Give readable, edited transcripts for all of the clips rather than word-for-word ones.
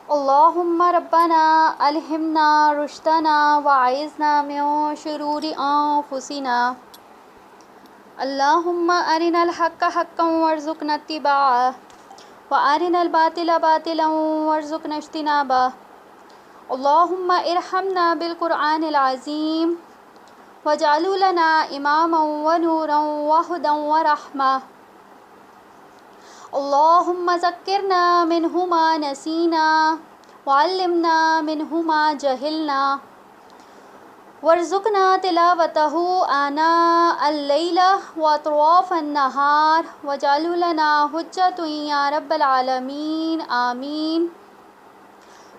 اللہم ربنا الہمنا رشدنا وعیذنا من شرور انفسنا اللہم ارنا الحق حقا وارزقنا اتباعہ وارنا الباطل باطلا وارزقنا اجتنابہ اللہم ارحمنا بالقرآن العظیم واجعلہ لنا اماما ونورا وہدا ورحمہ اللہم ذکرنا منہ ما نسینا وعلمنا منہ ما جہلنا وارزقنا تلاوتہ آناء اللیل واطراف النہار واجعلہ لنا حجۃ یا رب العالمین آمین۔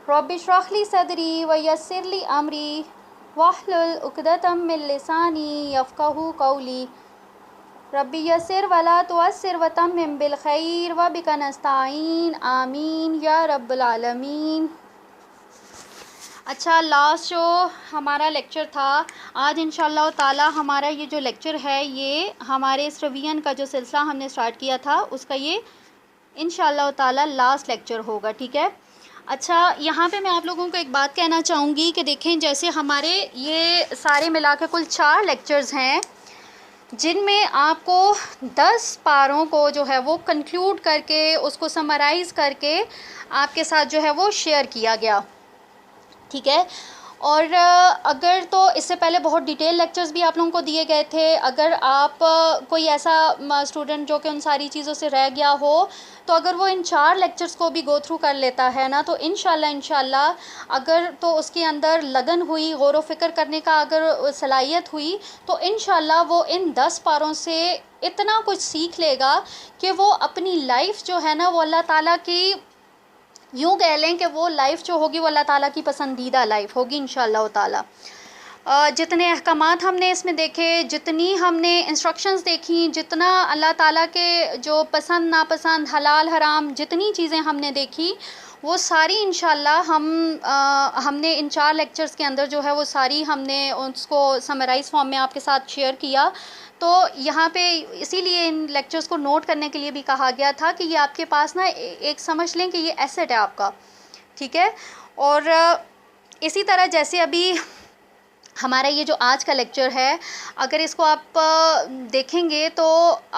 رب اشرح لی صدری ویسر لی امری واحلل عقدۃ من لسانی یفقہوا قولی ربی یسر ولا تعسر وتمم بالخیر وبک نستعین آمین یا رب العالمین۔ اچھا، لاسٹ جو ہمارا لیکچر تھا، آج انشاءاللہ تعالی ہمارا یہ جو لیکچر ہے یہ ہمارے اس ریویژن کا جو سلسلہ ہم نے سٹارٹ کیا تھا اس کا یہ انشاءاللہ تعالی لاسٹ لیکچر ہوگا، ٹھیک ہے۔ اچھا، یہاں پہ میں آپ لوگوں کو ایک بات کہنا چاہوں گی کہ دیکھیں جیسے ہمارے یہ سارے ملا کے کل 4 لیکچرز ہیں جن میں آپ کو 10 پاروں کو جو ہے وہ کنکلوڈ کر کے اس کو سمرائز کر کے آپ کے ساتھ جو ہے وہ شیئر کیا گیا، ٹھیک ہے۔ اور اگر تو اس سے پہلے بہت ڈیٹیل لیکچرز بھی آپ لوگوں کو دیے گئے تھے، اگر آپ کوئی ایسا اسٹوڈنٹ جو کہ ان ساری چیزوں سے رہ گیا ہو تو اگر وہ ان 4 لیکچرز کو بھی گو تھرو کر لیتا ہے نا تو انشاءاللہ اگر تو اس کے اندر لگن ہوئی، غور و فکر کرنے کا اگر صلاحیت ہوئی تو انشاءاللہ وہ ان 10 پاروں سے اتنا کچھ سیکھ لے گا کہ وہ اپنی لائف جو ہے نا وہ اللہ تعالیٰ کی، یوں کہہ لیں کہ وہ لائف جو ہوگی وہ اللہ تعالیٰ کی پسندیدہ لائف ہوگی انشاءاللہ تعالیٰ۔ جتنے احکامات ہم نے اس میں دیکھے، جتنی ہم نے انسٹرکشنز دیکھی، جتنا اللہ تعالیٰ کے جو پسند ناپسند حلال حرام جتنی چیزیں ہم نے دیکھی وہ ساری انشاءاللہ ہم نے ان 4 لیکچرز کے اندر جو ہے وہ ساری ہم نے اس کو سمرائز فارم میں آپ کے ساتھ شیئر کیا۔ تو یہاں پہ اسی لیے ان لیکچرز کو نوٹ کرنے کے لیے بھی کہا گیا تھا کہ یہ آپ کے پاس نا ایک سمجھ لیں کہ یہ ایسٹ ہے آپ کا، ٹھیک ہے۔ اور اسی طرح جیسے ابھی ہمارا یہ جو آج کا لیکچر ہے، اگر اس کو آپ دیکھیں گے تو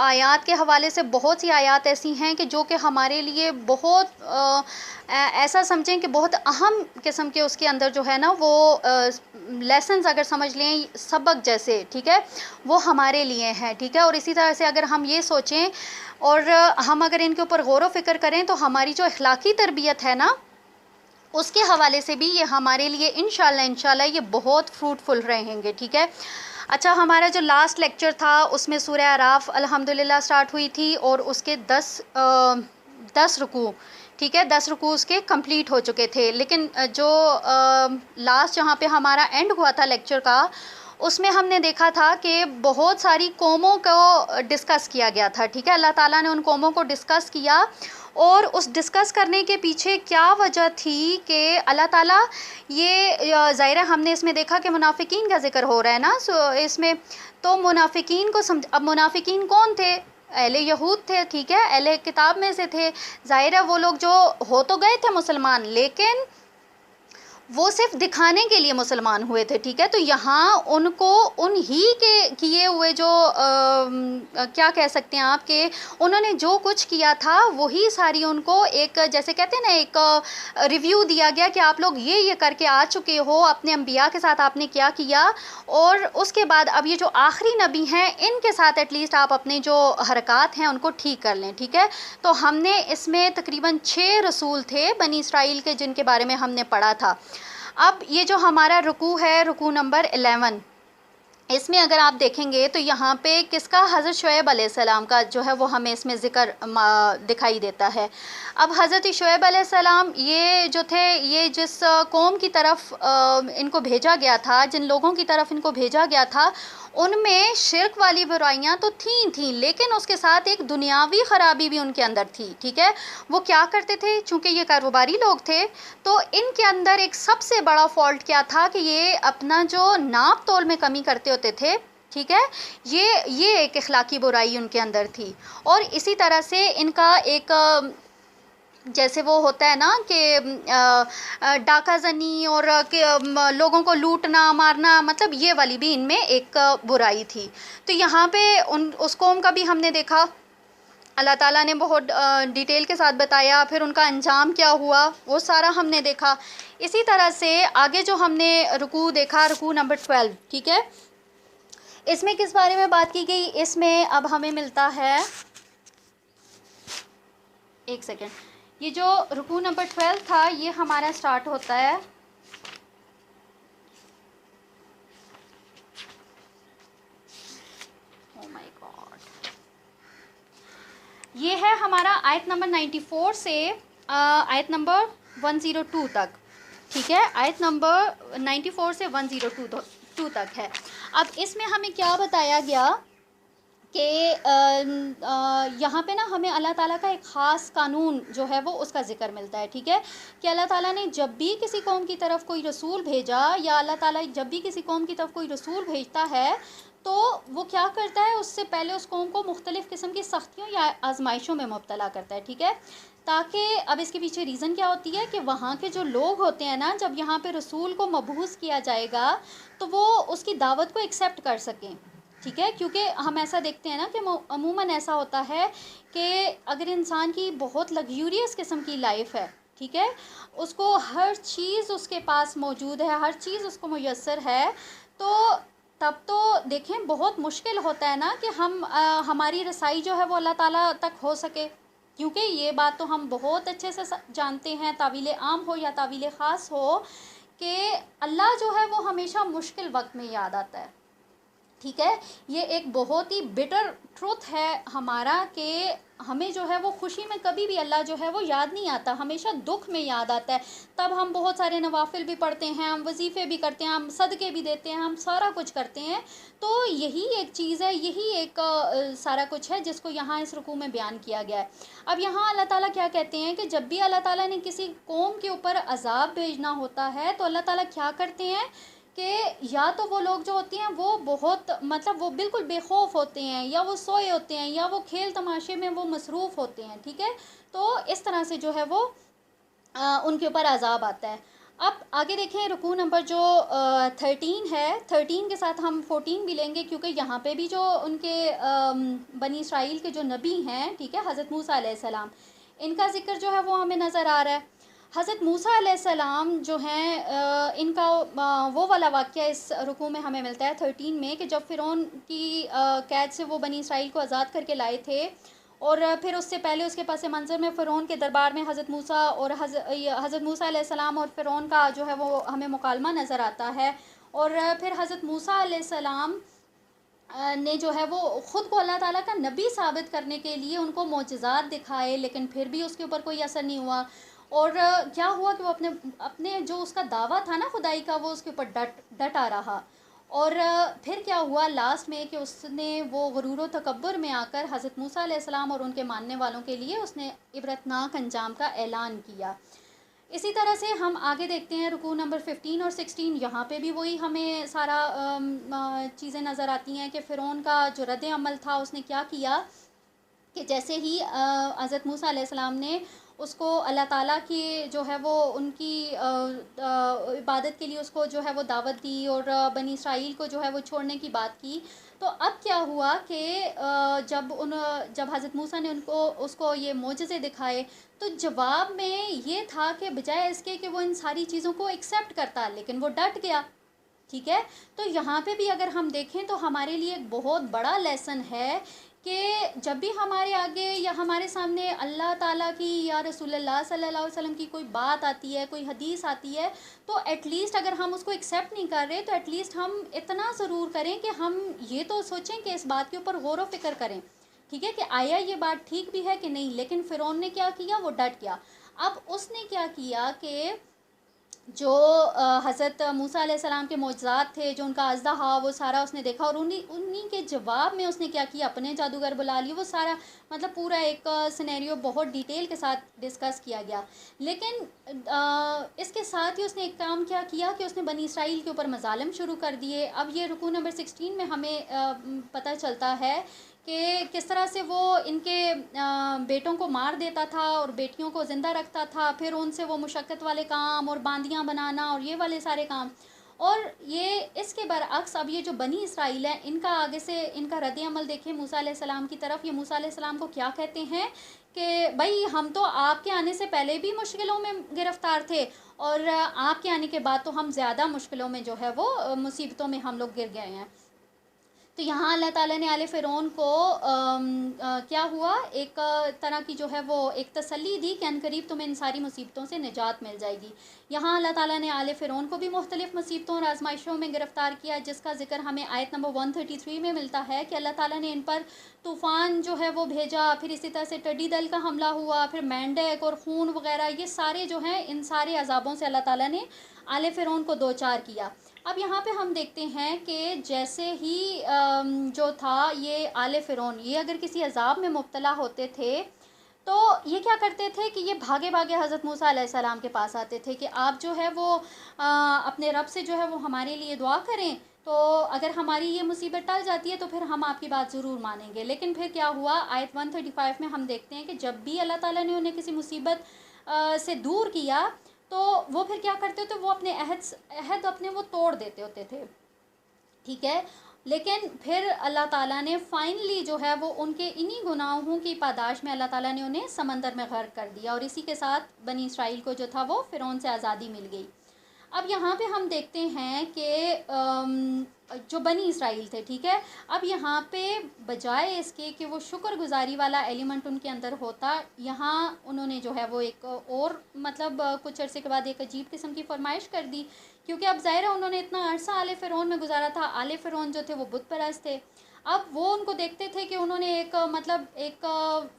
آیات کے حوالے سے بہت سی آیات ایسی ہیں کہ جو کہ ہمارے لیے بہت ایسا سمجھیں کہ بہت اہم قسم کے اس کے اندر جو ہے نا وہ لیسنز اگر سمجھ لیں سبق جیسے، ٹھیک ہے، وہ ہمارے لیے ہیں، ٹھیک ہے۔ اور اسی طرح سے اگر ہم یہ سوچیں اور ہم اگر ان کے اوپر غور و فکر کریں تو ہماری جو اخلاقی تربیت ہے نا اس کے حوالے سے بھی یہ ہمارے لیے انشاءاللہ یہ بہت فروٹفل رہیں گے، ٹھیک ہے۔ اچھا، ہمارا جو لاسٹ لیکچر تھا اس میں سورہ اعراف الحمدللہ سٹارٹ ہوئی تھی اور اس کے 10 رکوع، ٹھیک ہے، 10 رکوع اس کے کمپلیٹ ہو چکے تھے، لیکن جو لاسٹ جہاں پہ ہمارا اینڈ ہوا تھا لیکچر کا اس میں ہم نے دیکھا تھا کہ بہت ساری قوموں کو ڈسکس کیا گیا تھا، ٹھیک ہے۔ اللہ تعالیٰ نے ان قوموں کو ڈسکس کیا اور اس ڈسکس کرنے کے پیچھے کیا وجہ تھی کہ اللہ تعالیٰ یہ ظاہر ہے ہم نے اس میں دیکھا کہ منافقین کا ذکر ہو رہا ہے نا اس میں، تو منافقین کو اب منافقین کون تھے؟ اہل یہود تھے، ٹھیک ہے، اہل کتاب میں سے تھے، ظاہر ہے وہ لوگ جو ہو تو گئے تھے مسلمان لیکن وہ صرف دکھانے کے لیے مسلمان ہوئے تھے، ٹھیک ہے۔ تو یہاں ان کو انہی کے کیے ہوئے جو کیا کہہ سکتے ہیں آپ، کہ انہوں نے جو کچھ کیا تھا وہی ساری ان کو ایک جیسے کہتے ہیں نا ایک ریویو دیا گیا کہ آپ لوگ یہ کر کے آ چکے ہو، اپنے انبیاء کے ساتھ آپ نے کیا کیا، اور اس کے بعد اب یہ جو آخری نبی ہیں ان کے ساتھ ایٹ لیسٹ آپ اپنے جو حرکات ہیں ان کو ٹھیک کر لیں، ٹھیک ہے۔ تو ہم نے اس میں تقریباً 6 رسول تھے بنی اسرائیل کے جن کے بارے میں ہم نے پڑھا تھا۔ اب یہ جو ہمارا رکوع ہے، رکوع نمبر 11، اس میں اگر آپ دیکھیں گے تو یہاں پہ کس کا، حضرت شعیب علیہ السلام کا جو ہے وہ ہمیں اس میں ذکر دکھائی دیتا ہے۔ اب حضرت شعیب علیہ السلام یہ جو تھے، یہ جس قوم کی طرف ان کو بھیجا گیا تھا، جن لوگوں کی طرف ان کو بھیجا گیا تھا، ان میں شرک والی برائیاں تو تھیں لیکن اس کے ساتھ ایک دنیاوی خرابی بھی ان کے اندر تھی، ٹھیک ہے۔ وہ کیا کرتے تھے؟ چونکہ یہ کاروباری لوگ تھے تو ان کے اندر ایک سب سے بڑا فالٹ کیا تھا کہ یہ اپنا جو ناپ تول میں کمی کرتے ہوتے تھے، ٹھیک ہے، یہ ایک اخلاقی برائی ان کے اندر تھی۔ اور اسی طرح سے ان کا ایک جیسے وہ ہوتا ہے نا کہ ڈاکہ زنی اور کہ لوگوں کو لوٹنا مارنا، مطلب یہ والی بھی ان میں ایک برائی تھی۔ تو یہاں پہ اس قوم کا بھی ہم نے دیکھا، اللہ تعالیٰ نے بہت ڈیٹیل کے ساتھ بتایا، پھر ان کا انجام کیا ہوا وہ سارا ہم نے دیکھا۔ اسی طرح سے آگے جو ہم نے رکوع دیکھا، رکوع نمبر 12، ٹھیک ہے، اس میں کس بارے میں بات کی گئی؟ اس میں اب ہمیں ملتا ہے، ایک سیکنڈ، یہ جو رکوع نمبر 12 تھا یہ ہمارا سٹارٹ ہوتا ہے، او مائی گاڈ، یہ ہے ہمارا آیت نمبر 94 سے آیت نمبر 102 تک، ٹھیک ہے، آیت نمبر 94 سے 102 تک ہے۔ اب اس میں ہمیں کیا بتایا گیا کہ یہاں پہ نا ہمیں اللہ تعالیٰ کا ایک خاص قانون جو ہے وہ اس کا ذکر ملتا ہے، ٹھیک ہے، کہ اللہ تعالیٰ نے جب بھی کسی قوم کی طرف کوئی رسول بھیجا، یا اللہ تعالیٰ جب بھی کسی قوم کی طرف کوئی رسول بھیجتا ہے تو وہ کیا کرتا ہے، اس سے پہلے اس قوم کو مختلف قسم کی سختیوں یا آزمائشوں میں مبتلا کرتا ہے، ٹھیک ہے، تاکہ اب اس کے پیچھے ریزن کیا ہوتی ہے کہ وہاں کے جو لوگ ہوتے ہیں نا، جب یہاں پہ رسول کو مبعوث کیا جائے گا تو وہ اس کی دعوت کو ایکسیپٹ کر سکیں، ٹھیک ہے، کیونکہ ہم ایسا دیکھتے ہیں نا کہ عموماً ایسا ہوتا ہے کہ اگر انسان کی بہت لگزوریس قسم کی لائف ہے، ٹھیک ہے، اس کو ہر چیز اس کے پاس موجود ہے، ہر چیز اس کو میسر ہے، تو تب تو دیکھیں بہت مشکل ہوتا ہے نا کہ ہماری رسائی جو ہے وہ اللہ تعالیٰ تک ہو سکے، کیونکہ یہ بات تو ہم بہت اچھے سے جانتے ہیں، تعویل عام ہو یا تعویل خاص ہو، کہ اللہ جو ہے وہ ہمیشہ مشکل وقت میں یاد آتا ہے، ٹھیک ہے، یہ ایک بہت ہی بٹر ٹروتھ ہے ہمارا کہ ہمیں جو ہے وہ خوشی میں کبھی بھی اللہ جو ہے وہ یاد نہیں آتا، ہمیشہ دکھ میں یاد آتا ہے، تب ہم بہت سارے نوافل بھی پڑھتے ہیں، ہم وظیفے بھی کرتے ہیں، ہم صدقے بھی دیتے ہیں، ہم سارا کچھ کرتے ہیں، تو یہی ایک چیز ہے، یہی ایک سارا کچھ ہے جس کو یہاں اس رکوع میں بیان کیا گیا ہے۔ اب یہاں اللہ تعالیٰ کیا کہتے ہیں کہ جب بھی اللہ تعالیٰ نے کسی قوم کے اوپر عذاب بھیجنا ہوتا ہے تو اللہ تعالیٰ کیا کرتے ہیں کہ یا تو وہ لوگ جو ہوتے ہیں وہ بہت مطلب وہ بالکل بے خوف ہوتے ہیں، یا وہ سوئے ہوتے ہیں، یا وہ کھیل تماشے میں وہ مصروف ہوتے ہیں، ٹھیک ہے، تو اس طرح سے جو ہے وہ ان کے اوپر عذاب آتا ہے۔ اب آگے دیکھیں رکوع نمبر جو 13 ہے، 13 کے ساتھ ہم 14 بھی لیں گے، کیونکہ یہاں پہ بھی جو ان کے بنی اسرائیل کے جو نبی ہیں، ٹھیک ہے، حضرت موسیٰ علیہ السلام، ان کا ذکر جو ہے وہ ہمیں نظر آ رہا ہے۔ حضرت موسیٰ علیہ السلام جو ہیں ان کا وہ والا واقعہ اس رکوع میں ہمیں ملتا ہے 13 میں، کہ جب فرعون کی قید سے وہ بنی اسرائیل کو آزاد کر کے لائے تھے، اور پھر اس سے پہلے اس کے پس منظر میں فرعون کے دربار میں حضرت موسیٰ اور حضرت موسیٰ علیہ السلام اور فرعون کا جو ہے وہ ہمیں مکالمہ نظر آتا ہے، اور پھر حضرت موسیٰ علیہ السلام نے جو ہے وہ خود کو اللہ تعالیٰ کا نبی ثابت کرنے کے لیے ان کو معجزات دکھائے، لیکن پھر بھی اس کے اوپر کوئی اثر نہیں ہوا، اور کیا ہوا کہ وہ اپنے جو اس کا دعویٰ تھا نا خدائی کا، وہ اس کے اوپر ڈٹا رہا، اور پھر کیا ہوا لاسٹ میں کہ اس نے وہ غرور و تکبر میں آ کر حضرت موسیٰ علیہ السلام اور ان کے ماننے والوں کے لیے اس نے عبرتناک انجام کا اعلان کیا۔ اسی طرح سے ہم آگے دیکھتے ہیں رکوع نمبر 15 اور 16، یہاں پہ بھی وہی ہمیں سارا چیزیں نظر آتی ہیں کہ فرعون کا جو رد عمل تھا اس نے کیا کیا، کہ جیسے ہی حضرت موسیٰ علیہ السلام نے اس کو اللہ تعالیٰ کی جو ہے وہ ان کی عبادت کے لیے اس کو جو ہے وہ دعوت دی، اور بنی اسرائیل کو جو ہے وہ چھوڑنے کی بات کی، تو اب کیا ہوا کہ جب حضرت موسیٰ نے اس کو یہ معجزے دکھائے، تو جواب میں یہ تھا کہ بجائے اس کے کہ وہ ان ساری چیزوں کو ایکسیپٹ کرتا، لیکن وہ ڈٹ گیا، ٹھیک ہے، تو یہاں پہ بھی اگر ہم دیکھیں تو ہمارے لیے ایک بہت بڑا لیسن ہے کہ جب بھی ہمارے آگے یا ہمارے سامنے اللہ تعالیٰ کی یا رسول اللہ صلی اللہ علیہ وسلم کی کوئی بات آتی ہے، کوئی حدیث آتی ہے، تو ایٹ لیسٹ اگر ہم اس کو ایکسیپٹ نہیں کر رہے تو ایٹ لیسٹ ہم اتنا ضرور کریں کہ ہم یہ تو سوچیں کہ اس بات کے اوپر غور و فکر کریں، ٹھیک ہے، کہ آیا یہ بات ٹھیک بھی ہے کہ نہیں، لیکن فرعون نے کیا کیا، وہ ڈٹ گیا۔ اب اس نے کیا کیا کہ جو حضرت موسیٰ علیہ السلام کے معجزات تھے، جو ان کا اژدہا، وہ سارا اس نے دیکھا، اور انہی کے جواب میں اس نے کیا کیا، اپنے جادوگر بلا لیے، وہ سارا مطلب پورا ایک سینیریو بہت ڈیٹیل کے ساتھ ڈسکس کیا گیا، لیکن اس کے ساتھ ہی اس نے ایک کام کیا کہ اس نے بنی اسرائیل کے اوپر مظالم شروع کر دیے۔ اب یہ رکوع نمبر 16 میں ہمیں پتہ چلتا ہے کہ کس طرح سے وہ ان کے بیٹوں کو مار دیتا تھا اور بیٹیوں کو زندہ رکھتا تھا، پھر ان سے وہ مشقت والے کام اور باندیاں بنانا اور یہ والے سارے کام. اور یہ اس کے برعکس اب یہ جو بنی اسرائیل ہے، ان کا آگے سے ان کا رد عمل دیکھیں موسیٰ علیہ السلام کی طرف. یہ موسیٰ علیہ السلام کو کیا کہتے ہیں کہ بھائی ہم تو آپ کے آنے سے پہلے بھی مشکلوں میں گرفتار تھے، اور آپ کے آنے کے بعد تو ہم زیادہ مشکلوں میں جو ہے وہ مصیبتوں میں ہم لوگ گر گئے ہیں. تو یہاں اللہ تعالیٰ نے آل فرعون کو کیا ہوا، ایک طرح کی جو ہے وہ ایک تسلی دی کہ عنقریب تمہیں ان ساری مصیبتوں سے نجات مل جائے گی. یہاں اللہ تعالیٰ نے آل فرعون کو بھی مختلف مصیبتوں اور آزمائشوں میں گرفتار کیا، جس کا ذکر ہمیں آیت نمبر 133 میں ملتا ہے کہ اللہ تعالیٰ نے ان پر طوفان جو ہے وہ بھیجا، پھر اسی طرح سے ٹڈی دل کا حملہ ہوا، پھر مینڈک اور خون وغیرہ، یہ سارے جو ہیں ان سارے عذابوں سے اللہ تعالیٰ نے آل فرعون کو دوچار کیا. اب یہاں پہ ہم دیکھتے ہیں کہ جیسے ہی جو تھا یہ آل فرعون، یہ اگر کسی عذاب میں مبتلا ہوتے تھے تو یہ کیا کرتے تھے کہ یہ بھاگے بھاگے حضرت موسیٰ علیہ السلام کے پاس آتے تھے کہ آپ جو ہے وہ اپنے رب سے جو ہے وہ ہمارے لیے دعا کریں، تو اگر ہماری یہ مصیبت ٹل جاتی ہے تو پھر ہم آپ کی بات ضرور مانیں گے. لیکن پھر کیا ہوا، آیت 135 میں ہم دیکھتے ہیں کہ جب بھی اللہ تعالیٰ نے انہیں کسی مصیبت سے دور کیا تو وہ پھر کیا کرتے تھے، وہ اپنے عہد اپنے وہ توڑ دیتے ہوتے تھے. ٹھیک ہے، لیکن پھر اللہ تعالیٰ نے فائنلی جو ہے وہ ان کے انہی گناہوں کی پاداش میں اللہ تعالیٰ نے انہیں سمندر میں غرق کر دیا، اور اسی کے ساتھ بنی اسرائیل کو جو تھا وہ فرعون سے آزادی مل گئی. اب یہاں پہ ہم دیکھتے ہیں کہ جو بنی اسرائیل تھے، ٹھیک ہے، اب یہاں پہ بجائے اس کے کہ وہ شکر گزاری والا ایلیمنٹ ان کے اندر ہوتا، یہاں انہوں نے جو ہے وہ ایک اور مطلب کچھ عرصے کے بعد ایک عجیب قسم کی فرمائش کر دی. کیونکہ اب ظاہر ہے انہوں نے اتنا عرصہ آل فرعون میں گزارا تھا، آل فرعون جو تھے وہ بت پرست تھے. اب وہ ان کو دیکھتے تھے کہ انہوں نے ایک مطلب ایک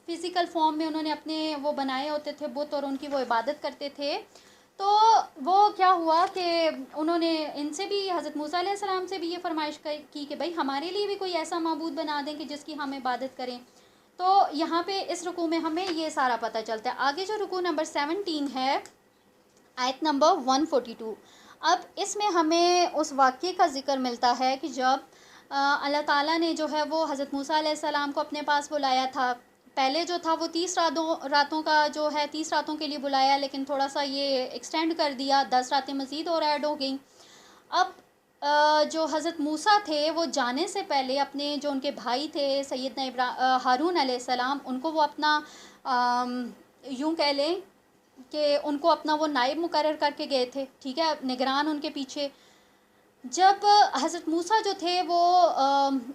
فزیکل فارم میں انہوں نے اپنے وہ بنائے ہوتے تھے بت، اور ان کی وہ عبادت کرتے تھے. تو وہ کیا ہوا کہ انہوں نے ان سے بھی، حضرت موسیٰ علیہ السلام سے بھی یہ فرمائش کی کہ بھائی ہمارے لیے بھی کوئی ایسا معبود بنا دیں کہ جس کی ہم عبادت کریں. تو یہاں پہ اس رکوع میں ہمیں یہ سارا پتہ چلتا ہے. آگے جو رکوع نمبر 17 ہے، آیت نمبر 142، اب اس میں ہمیں اس واقعے کا ذکر ملتا ہے کہ جب اللہ تعالیٰ نے جو ہے وہ حضرت موسیٰ علیہ السلام کو اپنے پاس بلایا تھا. پہلے جو تھا وہ 30 راتوں کا جو ہے 30 راتوں کے لیے بلایا، لیکن تھوڑا سا یہ ایکسٹینڈ کر دیا، 10 راتیں مزید اور ایڈ ہو گئیں. اب جو حضرت موسیٰ تھے وہ جانے سے پہلے اپنے جو ان کے بھائی تھے سیدنا ہارون علیہ السلام، ان کو وہ اپنا یوں کہہ لیں کہ ان کو اپنا وہ نائب مقرر کر کے گئے تھے، ٹھیک ہے، نگران ان کے پیچھے. جب حضرت موسیٰ جو تھے وہ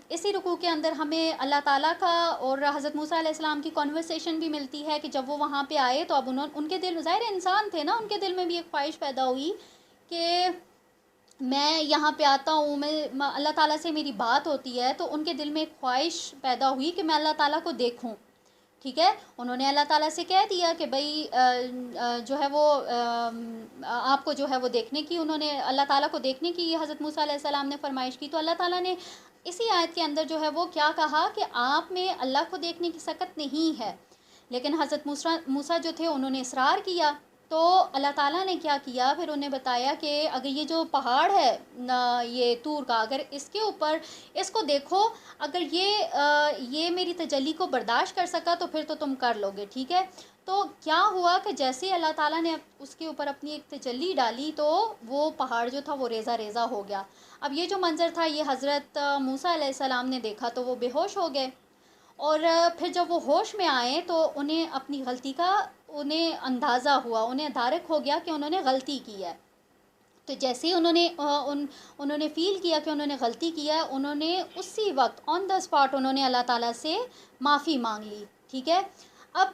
اسی رکوع کے اندر ہمیں اللہ تعالیٰ کا اور حضرت موسیٰ علیہ السلام کی کنورسیشن بھی ملتی ہے کہ جب وہ وہاں پہ آئے تو اب ان کے دل، ظاہر انسان تھے نا، ان کے دل میں بھی ایک خواہش پیدا ہوئی کہ میں یہاں پہ آتا ہوں، میں اللہ تعالیٰ سے میری بات ہوتی ہے، تو ان کے دل میں ایک خواہش پیدا ہوئی کہ میں اللہ تعالیٰ کو دیکھوں. ٹھیک ہے، انہوں نے اللہ تعالیٰ سے کہہ دیا کہ بھئی جو ہے وہ آپ کو جو ہے وہ دیکھنے کی، انہوں نے اللہ تعالیٰ کو دیکھنے کی حضرت موسیٰ علیہ السلام نے فرمائش کی. تو اللہ تعالیٰ نے اسی آیت کے اندر جو ہے وہ کیا کہا کہ آپ میں اللہ کو دیکھنے کی سکت نہیں ہے. لیکن حضرت موسیٰ جو تھے انہوں نے اصرار کیا. تو اللہ تعالیٰ نے کیا کیا، پھر انہیں بتایا کہ اگر یہ جو پہاڑ ہے یہ طور کا، اگر اس کے اوپر اس کو دیکھو، اگر یہ میری تجلی کو برداشت کر سکا تو پھر تو تم کر لو گے. ٹھیک ہے، تو کیا ہوا کہ جیسے اللہ تعالیٰ نے اس کے اوپر اپنی ایک تجلی ڈالی تو وہ پہاڑ جو تھا وہ ریزہ ریزہ ہو گیا. اب یہ جو منظر تھا یہ حضرت موسیٰ علیہ السلام نے دیکھا تو وہ بے ہوش ہو گئے، اور پھر جب وہ ہوش میں آئے تو انہیں اپنی غلطی کا انہیں اندازہ ہوا، انہیں دارک ہو گیا کہ انہوں نے غلطی کی ہے. تو جیسے ہی انہوں نے فیل کیا کہ انہوں نے غلطی کیا ہے، انہوں نے اسی وقت آن دا اسپاٹ انہوں نے اللہ تعالیٰ سے معافی مانگ لی. ٹھیک ہے، اب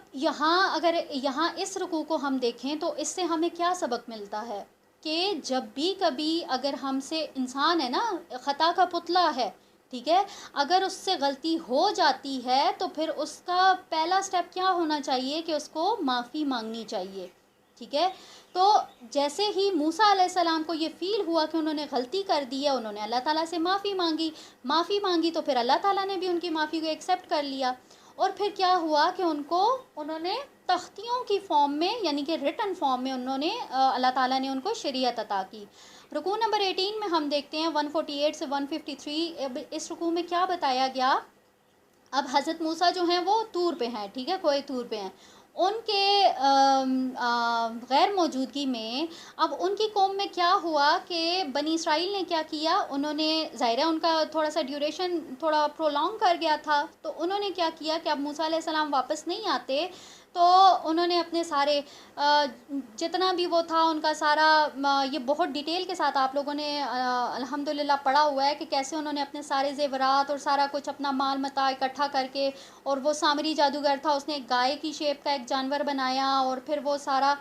اگر یہاں اس رکوع کو ہم دیکھیں تو اس سے ہمیں کیا سبق ملتا ہے کہ جب بھی کبھی اگر ہم سے، انسان ہے نا، خطا کا پتلا ہے، ٹھیک ہے، اگر اس سے غلطی ہو جاتی ہے تو پھر اس کا پہلا سٹیپ کیا ہونا چاہیے کہ اس کو معافی مانگنی چاہیے. ٹھیک ہے، تو جیسے ہی موسیٰ علیہ السلام کو یہ فیل ہوا کہ انہوں نے غلطی کر دی ہے، انہوں نے اللہ تعالیٰ سے معافی مانگی تو پھر اللہ تعالیٰ نے بھی ان کی معافی کو ایکسیپٹ کر لیا. اور پھر کیا ہوا کہ انہوں نے تختیوں کی فارم میں، یعنی کہ ریٹن فارم میں انہوں نے اللہ تعالیٰ نے ان کو شریعت عطا کی. رکوع نمبر 18 میں ہم دیکھتے ہیں 148 سے 153. اس رکوع میں کیا بتایا گیا اب حضرت موسیٰ جو ہیں وہ طور پہ ہیں، ٹھیک ہے، کوہ طور پہ ہیں، ان کے غیر موجودگی میں اب ان کی قوم میں کیا ہوا کہ بنی اسرائیل نے کیا کیا، انہوں نے ظاہر ہے ان کا تھوڑا سا ڈیوریشن تھوڑا پرولونگ کر گیا تھا، تو انہوں نے کیا کیا کہ اب موسیٰ علیہ السلام واپس نہیں آتے، تو انہوں نے اپنے سارے جتنا بھی وہ تھا ان کا سارا، یہ بہت ڈیٹیل کے ساتھ آپ لوگوں نے الحمدللہ پڑھا ہوا ہے کہ کیسے انہوں نے اپنے سارے زیورات اور سارا کچھ اپنا مال متاع اکٹھا کر کے، اور وہ سامری جادوگر تھا اس نے ایک گائے کی شیپ کا ایک جانور بنایا، اور پھر وہ سارا،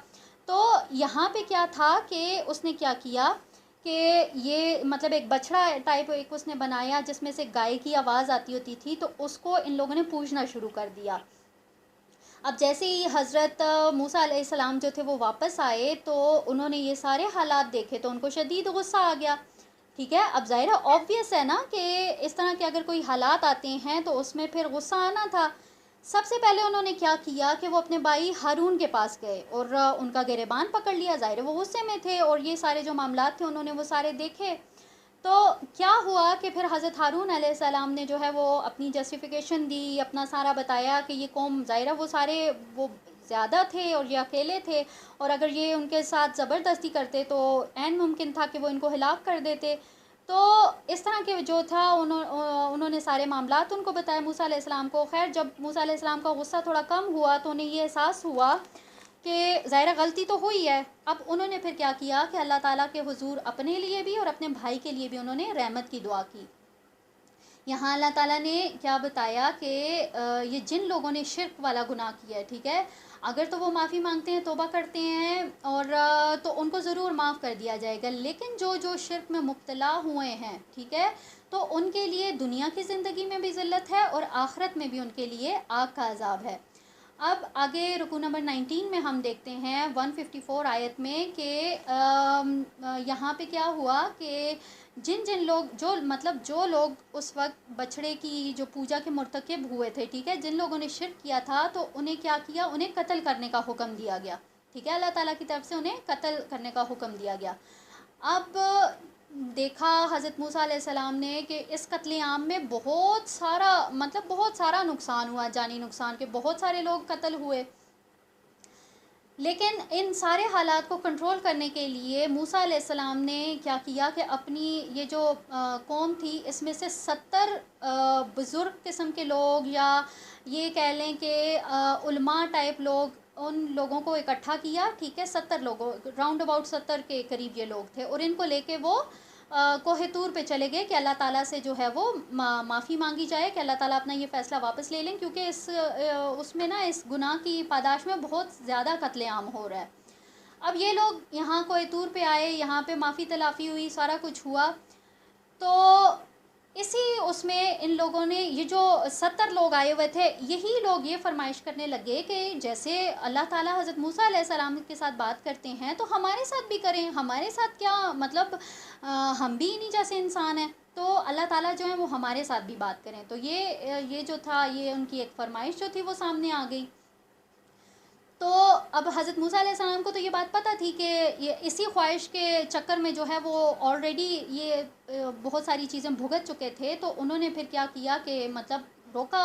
تو یہاں پہ کیا تھا کہ اس نے کیا کیا کہ یہ مطلب ایک بچڑا ٹائپ ایک اس نے بنایا جس میں سے گائے کی آواز آتی ہوتی تھی، تو اس کو ان لوگوں نے پوجنا شروع کر دیا۔ اب جیسے ہی حضرت موسیٰ علیہ السلام جو تھے وہ واپس آئے تو انہوں نے یہ سارے حالات دیکھے تو ان کو شدید غصہ آ گیا، ٹھیک ہے۔ اب ظاہر ہے آبویس ہے نا کہ اس طرح کے اگر کوئی حالات آتے ہیں تو اس میں پھر غصہ آنا تھا۔ سب سے پہلے انہوں نے کیا کیا کہ وہ اپنے بھائی ہارون کے پاس گئے اور ان کا گریبان پکڑ لیا، ظاہر ہے وہ غصے میں تھے اور یہ سارے جو معاملات تھے انہوں نے وہ سارے دیکھے۔ تو کیا ہوا کہ پھر حضرت ہارون علیہ السلام نے جو ہے وہ اپنی جسٹیفیکیشن دی، اپنا سارا بتایا کہ یہ قوم ظاہر ہے وہ سارے وہ زیادہ تھے اور یہ اکیلے تھے، اور اگر یہ ان کے ساتھ زبردستی کرتے تو عین ممکن تھا کہ وہ ان کو ہلاک کر دیتے۔ تو اس طرح کے جو تھا انہوں نے سارے معاملات ان کو بتایا موسیٰ علیہ السلام کو۔ خیر جب موسیٰ علیہ السلام کا غصہ تھوڑا کم ہوا تو انہیں یہ احساس ہوا کہ ظاہر غلطی تو ہوئی ہے۔ اب انہوں نے پھر کیا کیا کہ اللہ تعالیٰ کے حضور اپنے لیے بھی اور اپنے بھائی کے لیے بھی انہوں نے رحمت کی دعا کی۔ یہاں اللہ تعالیٰ نے کیا بتایا کہ یہ جن لوگوں نے شرک والا گناہ کیا ہے، ٹھیک ہے، اگر تو وہ معافی مانگتے ہیں، توبہ کرتے ہیں، اور تو ان کو ضرور معاف کر دیا جائے گا، لیکن جو شرک میں مبتلا ہوئے ہیں، ٹھیک ہے، تو ان کے لیے دنیا کی زندگی میں بھی ذلت ہے اور آخرت میں بھی ان کے لیے آگ کا عذاب ہے۔ اب آگے رکوع نمبر 19 میں ہم دیکھتے ہیں 154 آیت میں کہ یہاں پہ کیا ہوا کہ جن لوگ جو لوگ اس وقت بچڑے کی جو پوجا کے مرتکب ہوئے تھے، ٹھیک ہے، جن لوگوں نے شرک کیا تھا تو انہیں کیا کیا، انہیں قتل کرنے کا حکم دیا گیا، ٹھیک ہے، اللہ تعالیٰ کی طرف سے انہیں قتل کرنے کا حکم دیا گیا۔ اب دیکھا حضرت موسیٰ علیہ السلام نے کہ اس قتل عام میں بہت سارا نقصان ہوا، جانی نقصان کے بہت سارے لوگ قتل ہوئے، لیکن ان سارے حالات کو کنٹرول کرنے کے لیے موسیٰ علیہ السلام نے کیا کیا کہ اپنی یہ جو قوم تھی اس میں سے 70 بزرگ قسم کے لوگ، یا یہ کہہ لیں کہ علماء ٹائپ لوگ، ان لوگوں کو اکٹھا کیا، ٹھیک ہے، 70 لوگوں راؤنڈ اباؤٹ 70 کے قریب یہ لوگ تھے، اور ان کو لے کے وہ کوہ طور پہ چلے گئے کہ اللہ تعالیٰ سے جو ہے وہ معافی مانگی جائے کہ اللہ تعالیٰ اپنا یہ فیصلہ واپس لے لیں، کیونکہ اس میں نا اس گناہ کی پاداش میں بہت زیادہ قتل عام ہو رہا ہے۔ اب یہ لوگ یہاں کوہ طور پہ آئے، یہاں پہ معافی تلافی ہوئی، سارا کچھ ہوا، تو اسی اس میں ان لوگوں نے یہ جو 70 لوگ آئے ہوئے تھے، یہی لوگ یہ فرمائش کرنے لگے کہ جیسے اللہ تعالیٰ حضرت موسیٰ علیہ السلام کے ساتھ بات کرتے ہیں تو ہمارے ساتھ بھی کریں، ہمارے ساتھ کیا مطلب ہم بھی انہی جیسے انسان ہیں، تو اللہ تعالیٰ جو ہے وہ ہمارے ساتھ بھی بات کریں۔ تو یہ جو تھا، یہ ان کی ایک فرمائش جو تھی وہ سامنے آ گئی۔ تو اب حضرت موسیٰ علیہ السلام کو تو یہ بات پتہ تھی کہ یہ اسی خواہش کے چکر میں جو ہے وہ آلریڈی یہ بہت ساری چیزیں بھگت چکے تھے، تو انہوں نے پھر کیا کیا کہ مطلب روکا،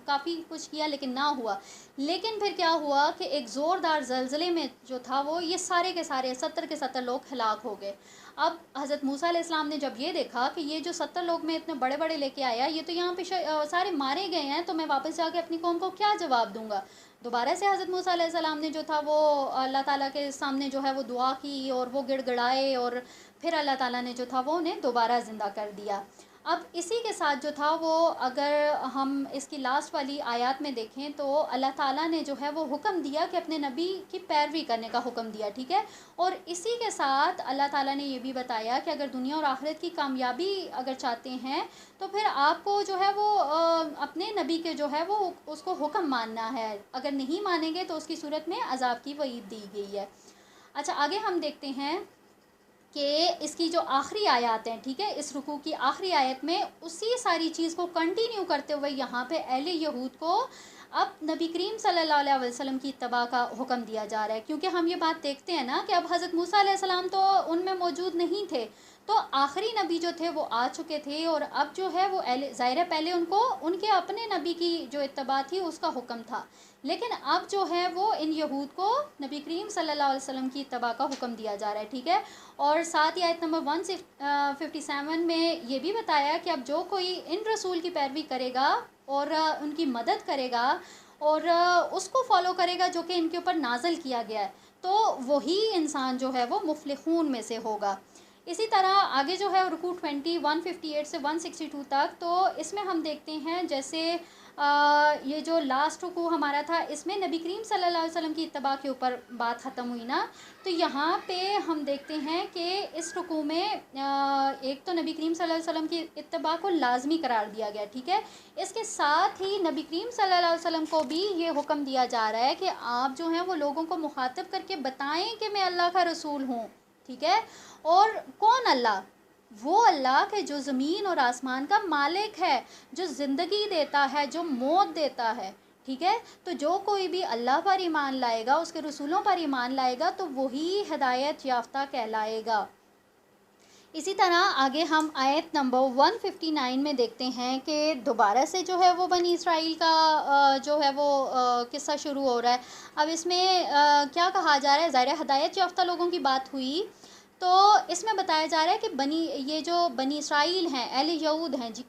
کافی کچھ کیا لیکن نہ ہوا۔ لیکن پھر کیا ہوا کہ ایک زوردار زلزلے میں جو تھا وہ یہ سارے کے سارے 70 کے 70 لوگ ہلاک ہو گئے۔ اب حضرت موسیٰ علیہ السلام نے جب یہ دیکھا کہ یہ جو 70 لوگ میں اتنے بڑے بڑے لے کے آیا، یہ تو یہاں پہ سارے مارے گئے ہیں، تو میں واپس جا کے اپنی قوم کو کیا جواب دوں گا؟ دوبارہ سے حضرت موسیٰ علیہ السلام نے جو تھا وہ اللہ تعالیٰ کے سامنے جو ہے وہ دعا کی، اور وہ گڑ گڑائے، اور پھر اللہ تعالیٰ نے جو تھا وہ انہیں دوبارہ زندہ کر دیا۔ اب اسی کے ساتھ جو تھا وہ اگر ہم اس کی لاسٹ والی آیات میں دیکھیں تو اللہ تعالیٰ نے جو ہے وہ حکم دیا کہ اپنے نبی کی پیروی کرنے کا حکم دیا، ٹھیک ہے، اور اسی کے ساتھ اللہ تعالیٰ نے یہ بھی بتایا کہ اگر دنیا اور آخرت کی کامیابی اگر چاہتے ہیں تو پھر آپ کو جو ہے وہ اپنے نبی کے جو ہے وہ اس کو حکم ماننا ہے، اگر نہیں مانیں گے تو اس کی صورت میں عذاب کی وعید دی گئی ہے۔ اچھا آگے ہم دیکھتے ہیں کہ اس کی جو آخری آیات ہیں، ٹھیک ہے، اس رکوع کی آخری آیت میں اسی ساری چیز کو کنٹینیو کرتے ہوئے یہاں پہ اہل یہود کو اب نبی کریم صلی اللہ علیہ وسلم کی اتباع کا حکم دیا جا رہا ہے، کیونکہ ہم یہ بات دیکھتے ہیں نا کہ اب حضرت موسیٰ علیہ السلام تو ان میں موجود نہیں تھے، تو آخری نبی جو تھے وہ آ چکے تھے، اور اب جو ہے وہ ظاہر ہے پہلے ان کو ان کے اپنے نبی کی جو اتباع تھی اس کا حکم تھا، لیکن اب جو ہے وہ ان یہود کو نبی کریم صلی اللہ علیہ وسلم کی اتباع کا حکم دیا جا رہا ہے، ٹھیک ہے۔ اور ساتھ ہی آیت نمبر 157 میں یہ بھی بتایا کہ اب جو کوئی ان رسول کی پیروی کرے گا اور ان کی مدد کرے گا اور اس کو فالو کرے گا جو کہ ان کے اوپر نازل کیا گیا ہے، تو وہی انسان جو ہے وہ مفلحون میں سے ہوگا۔ اسی طرح آگے جو ہے رکوع 158 سے 162 تک، تو اس میں ہم دیکھتے ہیں جیسے یہ جو لاسٹ رکوع ہمارا تھا اس میں نبی کریم صلی اللہ علیہ وسلم کی اتباع کے اوپر بات ختم ہوئی نا، تو یہاں پہ ہم دیکھتے ہیں کہ اس رکوع میں ایک تو نبی کریم صلی اللہ علیہ وسلم کی اتباع کو لازمی قرار دیا گیا، ٹھیک ہے، اس کے ساتھ ہی نبی کریم صلی اللہ علیہ وسلم کو بھی یہ حکم دیا جا رہا ہے کہ آپ جو ہیں وہ لوگوں کو مخاطب کر کے بتائیں کہ میں اللہ کا رسول ہوں، ٹھیک ہے۔ اور کون اللہ؟ وہ اللہ کہ جو زمین اور آسمان کا مالک ہے، جو زندگی دیتا ہے، جو موت دیتا ہے، ٹھیک ہے۔ تو جو کوئی بھی اللہ پر ایمان لائے گا، اس کے رسولوں پر ایمان لائے گا، تو وہی ہدایت یافتہ کہلائے گا۔ اسی طرح آگے ہم آیت نمبر 159 میں دیکھتے ہیں کہ دوبارہ سے جو ہے وہ بنی اسرائیل کا جو ہے وہ قصہ شروع ہو رہا ہے۔ اب اس میں کیا کہا جا رہا ہے؟ ظاہر ہدایت یافتہ لوگوں کی بات ہوئی، تو اس میں بتایا جا رہا ہے کہ یہ جو بنی اسرائیل ہیں، اہل یہود ہیں جی،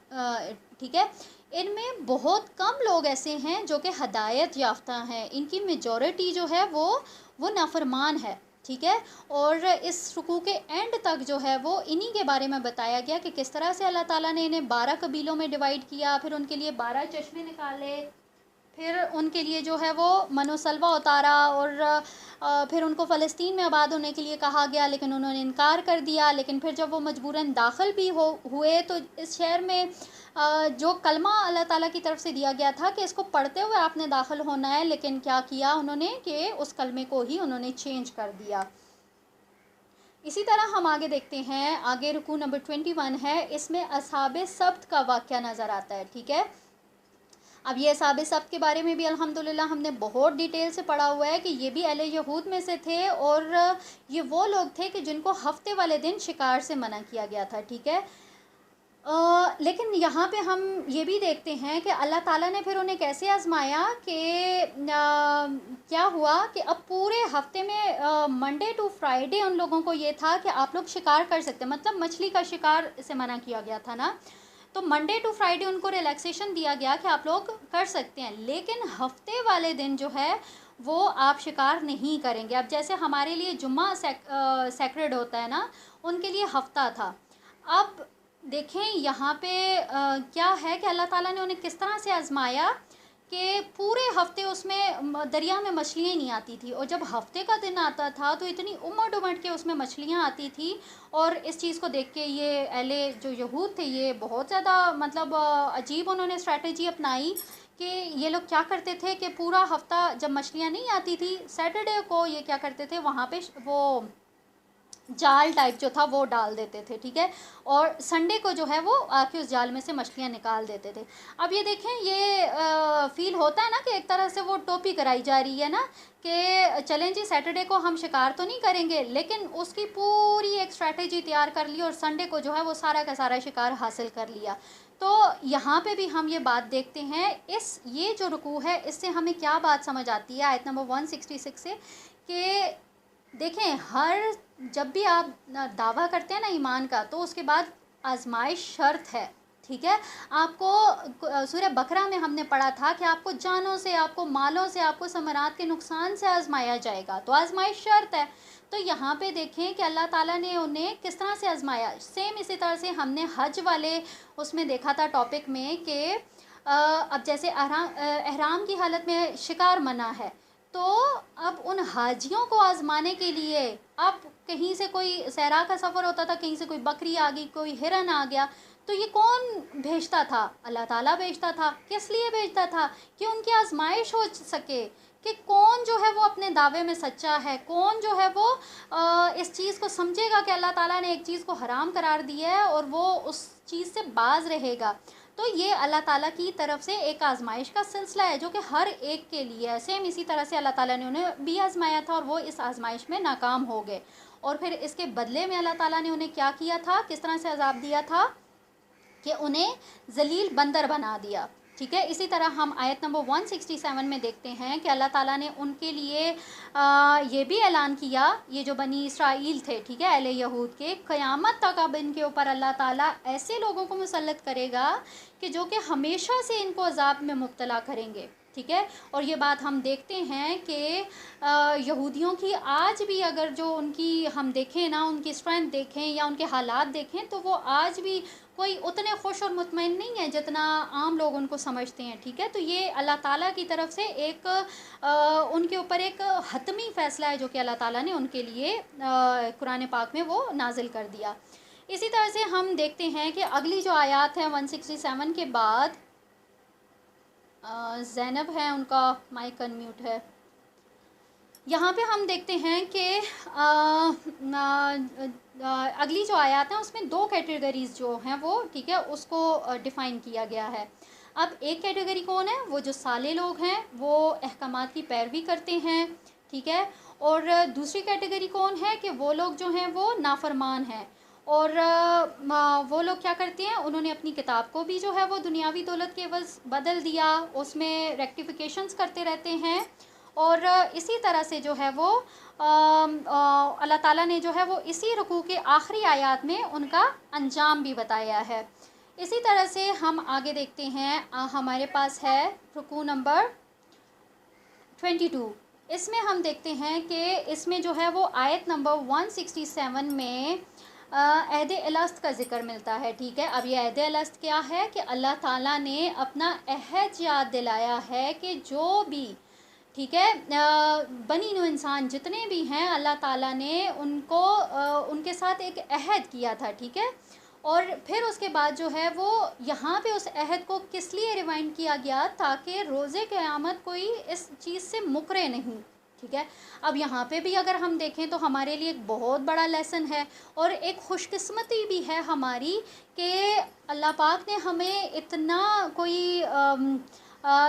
ٹھیک ہے، ان میں بہت کم لوگ ایسے ہیں جو کہ ہدایت یافتہ ہیں، ان کی میجورٹی جو ہے وہ نافرمان ہے، ٹھیک ہے۔ اور اس رکوع کے اینڈ تک جو ہے وہ انہی کے بارے میں بتایا گیا کہ کس طرح سے اللہ تعالیٰ نے انہیں 12 قبیلوں میں ڈیوائیڈ کیا، پھر ان کے لیے 12 چشمے نکالے، پھر ان کے لیے جو ہے وہ من و سلوہ اتارا، اور پھر ان کو فلسطین میں آباد ہونے کے لیے کہا گیا، لیکن انہوں نے انکار کر دیا، لیکن پھر جب وہ مجبوراً داخل بھی ہوئے تو اس شہر میں جو کلمہ اللہ تعالیٰ کی طرف سے دیا گیا تھا کہ اس کو پڑھتے ہوئے آپ نے داخل ہونا ہے، لیکن کیا کیا انہوں نے کہ اس کلمے کو ہی انہوں نے چینج کر دیا۔ اسی طرح ہم آگے دیکھتے ہیں، آگے رکوع نمبر 21 ہے، اس میں اصحاب سبت کا واقعہ نظر آتا ہے، ٹھیک ہے۔ اب یہ اصحاب سبت کے بارے میں بھی الحمدللہ ہم نے بہت ڈیٹیل سے پڑھا ہوا ہے کہ یہ بھی اہل یہود میں سے تھے، اور یہ وہ لوگ تھے کہ جن کو ہفتے والے دن شکار سے منع کیا گیا تھا، ٹھیک ہے۔ لیکن یہاں پہ ہم یہ بھی دیکھتے ہیں کہ اللہ تعالیٰ نے پھر انہیں کیسے آزمایا کہ کیا ہوا کہ اب پورے ہفتے میں منڈے ٹو فرائیڈے ان لوگوں کو یہ تھا کہ آپ لوگ شکار کر سکتے ہیں، مطلب مچھلی کا شکار سے منع کیا گیا تھا نا، تو منڈے ٹو فرائیڈے ان کو ریلیکسیشن دیا گیا کہ آپ لوگ کر سکتے ہیں، لیکن ہفتے والے دن جو ہے وہ آپ شکار نہیں کریں گے۔ اب جیسے ہمارے لیے جمعہ سیکرڈ ہوتا ہے نا، ان کے لیے ہفتہ تھا۔ اب دیکھیں یہاں پہ کیا ہے کہ اللہ تعالیٰ نے انہیں کس طرح سے آزمایا کہ پورے ہفتے اس میں دریا میں مچھلیاں نہیں آتی تھی، اور جب ہفتے کا دن آتا تھا تو اتنی امٹ امٹ کے اس میں مچھلیاں آتی تھی، اور اس چیز کو دیکھ کے یہ اہل جو یہود تھے یہ بہت زیادہ مطلب عجیب انہوں نے اسٹریٹجی اپنائی کہ یہ لوگ کیا کرتے تھے کہ پورا ہفتہ جب مچھلیاں نہیں آتی تھی، سیٹرڈے کو یہ کیا کرتے تھے وہاں پہ وہ جال ٹائپ جو تھا وہ ڈال دیتے تھے، ٹھیک ہے، اور سنڈے کو جو ہے وہ آ کے اس جال میں سے مچھلیاں نکال دیتے تھے۔ اب یہ دیکھیں یہ فیل ہوتا ہے نا کہ ایک طرح سے وہ ٹوپی کرائی جا رہی ہے نا کہ چلیں جی سیٹرڈے کو ہم شکار تو نہیں کریں گے، لیکن اس کی پوری ایک اسٹریٹجی تیار کر لی اور سنڈے کو جو ہے وہ سارا کا سارا شکار حاصل کر لیا۔ تو یہاں پہ بھی ہم یہ بات دیکھتے ہیں، یہ جو رکوع ہے اس سے ہمیں کیا بات سمجھ آتی ہے آیت نمبر 166 سے، کہ دیکھیں جب بھی آپ دعویٰ کرتے ہیں نا ایمان کا، تو اس کے بعد آزمائش شرط ہے، ٹھیک ہے۔ آپ کو سورہ بقرہ میں ہم نے پڑھا تھا کہ آپ کو جانوں سے، آپ کو مالوں سے، آپ کو ثمرات کے نقصان سے آزمایا جائے گا، تو آزمائش شرط ہے۔ تو یہاں پہ دیکھیں کہ اللہ تعالیٰ نے انہیں کس طرح سے آزمایا، سیم اسی طرح سے ہم نے حج والے اس میں دیکھا تھا ٹاپک میں کہ اب جیسے احرام کی حالت میں شکار منع ہے، تو اب ان حاجیوں کو آزمانے کے لیے اب کہیں سے کوئی صحرا کا سفر ہوتا تھا، کہیں سے کوئی بکری آ گئی، کوئی ہرن آ گیا، تو یہ کون بھیجتا تھا؟ اللہ تعالیٰ بھیجتا تھا۔ کس لیے بھیجتا تھا؟ کہ ان کی آزمائش ہو سکے کہ کون جو ہے وہ اپنے دعوے میں سچا ہے، کون جو ہے وہ اس چیز کو سمجھے گا کہ اللہ تعالیٰ نے ایک چیز کو حرام قرار دیا ہے اور وہ اس چیز سے باز رہے گا۔ تو یہ اللہ تعالیٰ کی طرف سے ایک آزمائش کا سلسلہ ہے جو کہ ہر ایک کے لیے ہے. سیم اسی طرح سے اللہ تعالیٰ نے انہیں بھی آزمایا تھا اور وہ اس آزمائش میں ناکام ہو گئے, اور پھر اس کے بدلے میں اللہ تعالیٰ نے انہیں کیا کیا تھا, کس طرح سے عذاب دیا تھا کہ انہیں ذلیل بندر بنا دیا. ٹھیک ہے, اسی طرح ہم آیت نمبر 167 میں دیکھتے ہیں کہ اللہ تعالیٰ نے ان کے لیے یہ بھی اعلان کیا, یہ جو بنی اسرائیل تھے, ٹھیک ہے, اہل یہود کے, قیامت تک اب ان کے اوپر اللہ تعالیٰ ایسے لوگوں کو مسلط کرے گا کہ جو کہ ہمیشہ سے ان کو عذاب میں مبتلا کریں گے. ٹھیک ہے, اور یہ بات ہم دیکھتے ہیں کہ یہودیوں کی آج بھی اگر جو ان کی ہم دیکھیں نا, ان کی اسٹرینتھ دیکھیں یا ان کے حالات دیکھیں, تو وہ آج بھی کوئی اتنے خوش اور مطمئن نہیں ہے جتنا عام لوگ ان کو سمجھتے ہیں. ٹھیک ہے, تو یہ اللہ تعالیٰ کی طرف سے ایک ان کے اوپر ایک حتمی فیصلہ ہے جو کہ اللہ تعالیٰ نے ان کے لیے قرآن پاک میں وہ نازل کر دیا. اسی طرح سے ہم دیکھتے ہیں کہ اگلی جو آیات ہے 167 کے بعد, زینب ہے, ان کا مائک انمیوٹ ہے. یہاں پہ ہم دیکھتے ہیں کہ اگلی جو آیات ہیں اس میں 2 کیٹیگریز جو ہیں وہ, ٹھیک ہے, اس کو ڈیفائن کیا گیا ہے. اب ایک کیٹیگری کون ہے, وہ جو صالح لوگ ہیں, وہ احکامات کی پیروی کرتے ہیں. ٹھیک ہے, اور دوسری کیٹیگری کون ہے کہ وہ لوگ جو ہیں وہ نافرمان ہیں, اور وہ لوگ کیا کرتے ہیں, انہوں نے اپنی کتاب کو بھی جو ہے وہ دنیاوی دولت کے عوض بدل دیا, اس میں ریکٹیفیکیشنز کرتے رہتے ہیں. اور اسی طرح سے جو ہے وہ اللہ تعالیٰ نے جو ہے وہ اسی رکوع کے آخری آیات میں ان کا انجام بھی بتایا ہے. اسی طرح سے ہم آگے دیکھتے ہیں, ہمارے پاس ہے رکوع نمبر 22. اس میں ہم دیکھتے ہیں کہ اس میں جو ہے وہ آیت نمبر 167 میں عہد الست کا ذکر ملتا ہے. ٹھیک ہے, اب یہ عہد الست کیا ہے کہ اللہ تعالیٰ نے اپنا عہد یاد دلایا ہے کہ جو بھی, ٹھیک ہے, بنی نوع انسان جتنے بھی ہیں, اللہ تعالیٰ نے ان کو ان کے ساتھ ایک عہد کیا تھا. ٹھیک ہے, اور پھر اس کے بعد جو ہے وہ یہاں پہ اس عہد کو کس لیے ریوائنڈ کیا گیا, تاکہ روز قیامت کوئی اس چیز سے مکرے نہیں. ٹھیک ہے, اب یہاں پہ بھی اگر ہم دیکھیں تو ہمارے لیے ایک بہت بڑا لیسن ہے, اور ایک خوش قسمتی بھی ہے ہماری کہ اللہ پاک نے ہمیں اتنا کوئی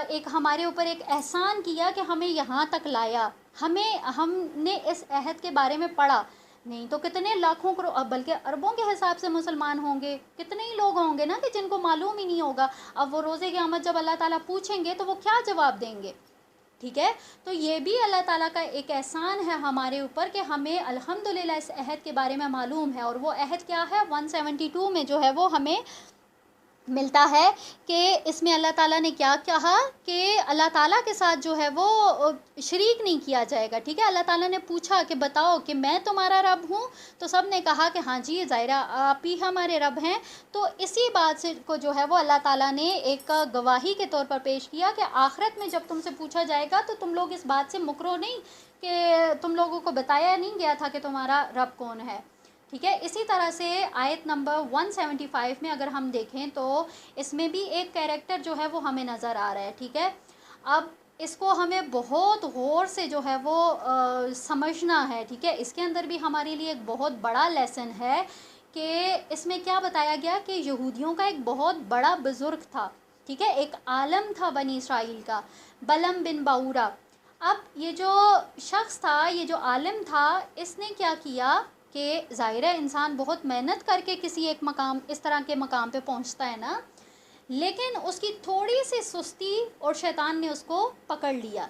ایک ہمارے اوپر ایک احسان کیا کہ ہمیں یہاں تک لایا. ہم نے اس عہد کے بارے میں پڑھا, نہیں تو کتنے لاکھوں بلکہ اربوں کے حساب سے مسلمان ہوں گے, کتنے ہی لوگ ہوں گے نا کہ جن کو معلوم ہی نہیں ہوگا. اب وہ روز قیامت جب اللہ تعالیٰ پوچھیں گے تو وہ کیا جواب دیں گے. ٹھیک ہے, تو یہ بھی اللہ تعالیٰ کا ایک احسان ہے ہمارے اوپر کہ ہمیں الحمدللہ اس عہد کے بارے میں معلوم ہے. اور وہ عہد کیا ہے, 172 میں جو ہے وہ ہمیں ملتا ہے کہ اس میں اللہ تعالیٰ نے کیا کہا کہ اللہ تعالیٰ کے ساتھ جو ہے وہ شریک نہیں کیا جائے گا. ٹھیک ہے, اللہ تعالیٰ نے پوچھا کہ بتاؤ کہ میں تمہارا رب ہوں, تو سب نے کہا کہ ہاں جی ظاہرہ آپ ہی ہمارے رب ہیں. تو اسی بات سے کو جو ہے وہ اللہ تعالیٰ نے ایک گواہی کے طور پر پیش کیا کہ آخرت میں جب تم سے پوچھا جائے گا تو تم لوگ اس بات سے مکرو نہیں کہ تم لوگوں کو بتایا نہیں گیا تھا کہ تمہارا رب کون ہے. ٹھیک ہے, اسی طرح سے آیت نمبر 175 میں اگر ہم دیکھیں تو اس میں بھی ایک کیریکٹر جو ہے وہ ہمیں نظر آ رہا ہے. ٹھیک ہے, اب اس کو ہمیں بہت غور سے جو ہے وہ سمجھنا ہے. ٹھیک ہے, اس کے اندر بھی ہمارے لیے ایک بہت بڑا لیسن ہے کہ اس میں کیا بتایا گیا کہ یہودیوں کا ایک بہت بڑا بزرگ تھا. ٹھیک ہے, ایک عالم تھا بنی اسرائیل کا, بلم بن باورا. اب یہ جو شخص تھا, یہ جو عالم تھا, اس نے کیا کیا کہ ظاہر ہے انسان بہت محنت کر کے کسی ایک مقام, اس طرح کے مقام پہ پہنچتا ہے نا, لیکن اس کی تھوڑی سی سستی اور شیطان نے اس کو پکڑ لیا.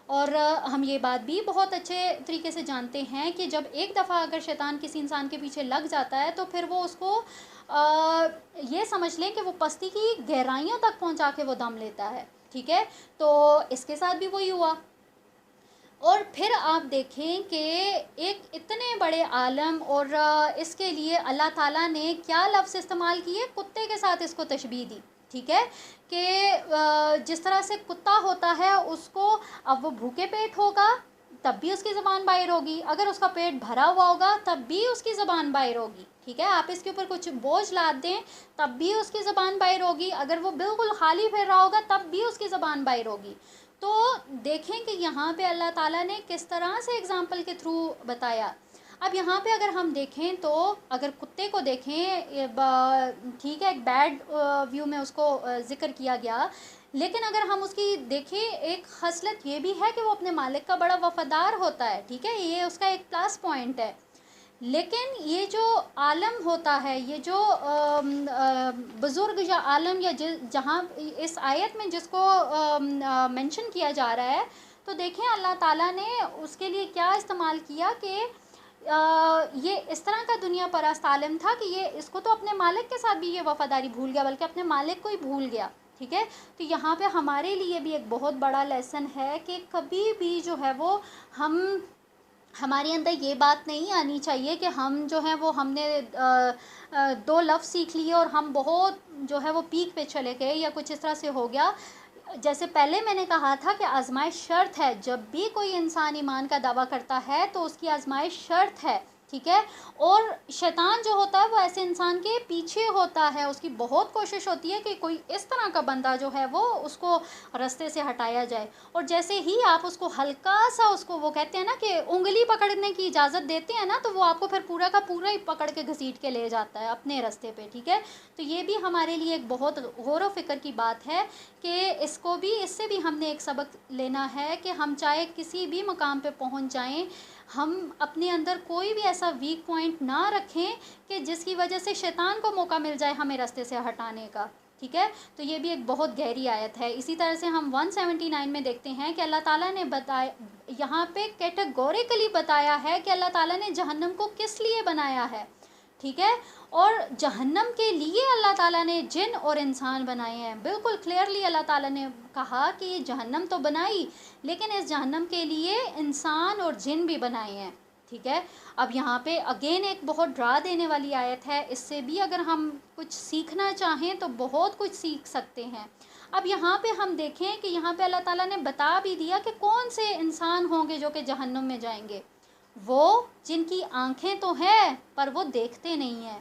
اور ہم یہ بات بھی بہت اچھے طریقے سے جانتے ہیں کہ جب ایک دفعہ اگر شیطان کسی انسان کے پیچھے لگ جاتا ہے تو پھر وہ اس کو یہ سمجھ لیں کہ وہ پستی کی گہرائیوں تک پہنچا کے وہ دم لیتا ہے. ٹھیک ہے, تو اس کے ساتھ بھی وہی ہوا. اور پھر آپ دیکھیں کہ ایک اتنے بڑے عالم, اور اس کے لیے اللہ تعالیٰ نے کیا لفظ استعمال کیے, کتے کے ساتھ اس کو تشبیہ دی. ٹھیک ہے, کہ جس طرح سے کتا ہوتا ہے اس کو, اب وہ بھوکے پیٹ ہوگا تب بھی اس کی زبان باہر ہوگی, اگر اس کا پیٹ بھرا ہوا ہوگا تب بھی اس کی زبان باہر ہوگی. ٹھیک ہے, آپ اس کے اوپر کچھ بوجھ لاد دیں تب بھی اس کی زبان باہر ہوگی, اگر وہ بالکل خالی پھر رہا ہوگا تب بھی اس کی زبان باہر ہوگی. تو دیکھیں کہ یہاں پہ اللہ تعالیٰ نے کس طرح سے اگزامپل کے تھرو بتایا. اب یہاں پہ اگر ہم دیکھیں تو اگر کتے کو دیکھیں ٹھیک ہے ایک بیڈ ویو میں اس کو ذکر کیا گیا، لیکن اگر ہم اس کی دیکھیں ایک خصلت یہ بھی ہے کہ وہ اپنے مالک کا بڑا وفادار ہوتا ہے، ٹھیک ہے، یہ اس کا ایک پلس پوائنٹ ہے۔ لیکن یہ جو عالم ہوتا ہے، یہ جو بزرگ یا عالم یا جہاں اس آیت میں جس کو منشن کیا جا رہا ہے، تو دیکھیں اللہ تعالیٰ نے اس کے لیے کیا استعمال کیا کہ یہ اس طرح کا دنیا پرست عالم تھا کہ یہ اس کو تو اپنے مالک کے ساتھ بھی یہ وفاداری بھول گیا، بلکہ اپنے مالک کو ہی بھول گیا، ٹھیک ہے۔ تو یہاں پہ ہمارے لیے بھی ایک بہت بڑا لیسن ہے کہ کبھی بھی جو ہے وہ ہمارے اندر یہ بات نہیں آنی چاہیے کہ ہم جو ہیں وہ ہم نے 2 لفظ سیکھ لیے اور ہم بہت جو ہے وہ پیک پہ چلے گئے یا کچھ اس طرح سے ہو گیا۔ جیسے پہلے میں نے کہا تھا کہ آزمائش شرط ہے، جب بھی کوئی انسان ایمان کا دعویٰ کرتا ہے تو اس کی آزمائش شرط ہے، ٹھیک ہے۔ اور شیطان جو ہوتا ہے وہ ایسے انسان کے پیچھے ہوتا ہے، اس کی بہت کوشش ہوتی ہے کہ کوئی اس طرح کا بندہ جو ہے وہ اس کو رستے سے ہٹایا جائے، اور جیسے ہی آپ اس کو ہلکا سا اس کو وہ کہتے ہیں نا کہ انگلی پکڑنے کی اجازت دیتے ہیں نا، تو وہ آپ کو پھر پورا کا پورا ہی پکڑ کے گھسیٹ کے لے جاتا ہے اپنے رستے پہ، ٹھیک ہے۔ تو یہ بھی ہمارے لیے ایک بہت غور و فکر کی بات ہے کہ اس سے بھی ہم نے ایک سبق لینا ہے کہ ہم چاہے کسی بھی مقام پہ پہنچ جائیں، ہم اپنے اندر کوئی بھی ایسا ویک پوائنٹ نہ رکھیں کہ جس کی وجہ سے شیطان کو موقع مل جائے ہمیں رستے سے ہٹانے کا، ٹھیک ہے۔ تو یہ بھی ایک بہت گہری آیت ہے۔ اسی طرح سے ہم 179 میں دیکھتے ہیں کہ اللہ تعالیٰ نے یہاں پہ کیٹیگوریکلی بتایا ہے کہ اللہ تعالیٰ نے جہنم کو کس لیے بنایا ہے، ٹھیک ہے، اور جہنم کے لیے اللہ تعالیٰ نے جن اور انسان بنائے ہیں، بالکل کلیئرلی اللہ تعالیٰ نے کہا کہ یہ جہنم تو بنائی، لیکن اس جہنم کے لیے انسان اور جن بھی بنائے ہیں، ٹھیک ہے۔ اب یہاں پہ اگین ایک بہت ڈرا دینے والی آیت ہے، اس سے بھی اگر ہم کچھ سیکھنا چاہیں تو بہت کچھ سیکھ سکتے ہیں۔ اب یہاں پہ ہم دیکھیں کہ یہاں پہ اللہ تعالیٰ نے بتا بھی دیا کہ کون سے انسان ہوں گے جو کہ جہنم میں جائیں گے، وہ جن کی آنکھیں تو ہیں پر وہ دیکھتے نہیں ہیں،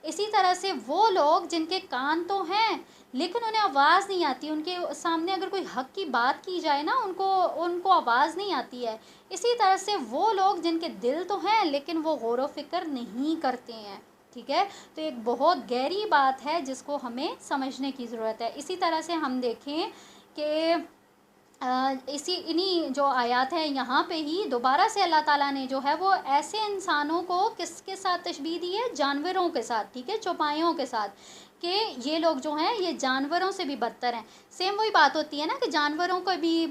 اسی طرح سے وہ لوگ جن کے کان تو ہیں لیکن انہیں آواز نہیں آتی، ان کے سامنے اگر کوئی حق کی بات کی جائے نا ان کو آواز نہیں آتی ہے، اسی طرح سے وہ لوگ جن کے دل تو ہیں لیکن وہ غور و فکر نہیں کرتے ہیں، ٹھیک ہے۔ تو ایک بہت گہری بات ہے جس کو ہمیں سمجھنے کی ضرورت ہے۔ اسی طرح سے ہم دیکھیں کہ انہی جو آیات ہیں یہاں پہ ہی دوبارہ سے اللہ تعالیٰ نے جو ہے وہ ایسے انسانوں کو کس کے ساتھ تشبیہ دی ہے، جانوروں کے ساتھ، ٹھیک ہے، چوپایوں کے ساتھ، کہ یہ لوگ جو ہیں یہ جانوروں سے بھی بدتر ہیں۔ سیم وہی بات ہوتی ہے نا کہ جانوروں کو بھی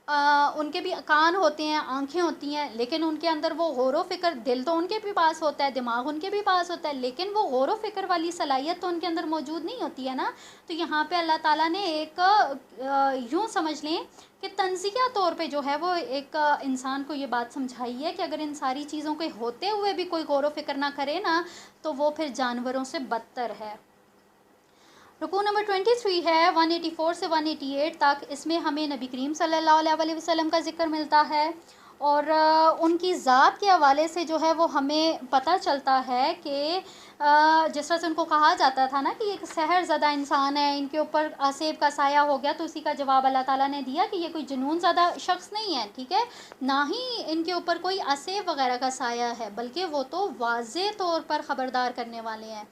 ان کے بھی کان ہوتے ہیں، آنکھیں ہوتی ہیں، لیکن ان کے اندر وہ غور و فکر، دل تو ان کے بھی پاس ہوتا ہے، دماغ ان کے بھی پاس ہوتا ہے، لیکن وہ غور و فکر والی صلاحیت تو ان کے اندر موجود نہیں ہوتی ہے نا۔ تو یہاں پہ اللہ تعالیٰ نے ایک یوں سمجھ لیں کہ تنزیہ طور پہ جو ہے وہ ایک انسان کو یہ بات سمجھائی ہے کہ اگر ان ساری چیزوں کے ہوتے ہوئے بھی کوئی غور و فکر نہ کرے نا تو وہ پھر جانوروں سے بدتر ہے۔ رکوع نمبر 23 ہے 184 سے 188 تک، اس میں ہمیں نبی کریم صلی اللہ علیہ وسلم کا ذکر ملتا ہے، اور ان کی ذات کے حوالے سے جو ہے وہ ہمیں پتہ چلتا ہے کہ جس طرح سے ان کو کہا جاتا تھا نا کہ یہ ایک سحر زدہ انسان ہے، ان کے اوپر آسیب کا سایہ ہو گیا، تو اسی کا جواب اللہ تعالیٰ نے دیا کہ یہ کوئی جنون زدہ شخص نہیں ہے، ٹھیک ہے، نہ ہی ان کے اوپر کوئی آسیب وغیرہ کا سایہ ہے، بلکہ وہ تو واضح طور پر خبردار کرنے والے ہیں،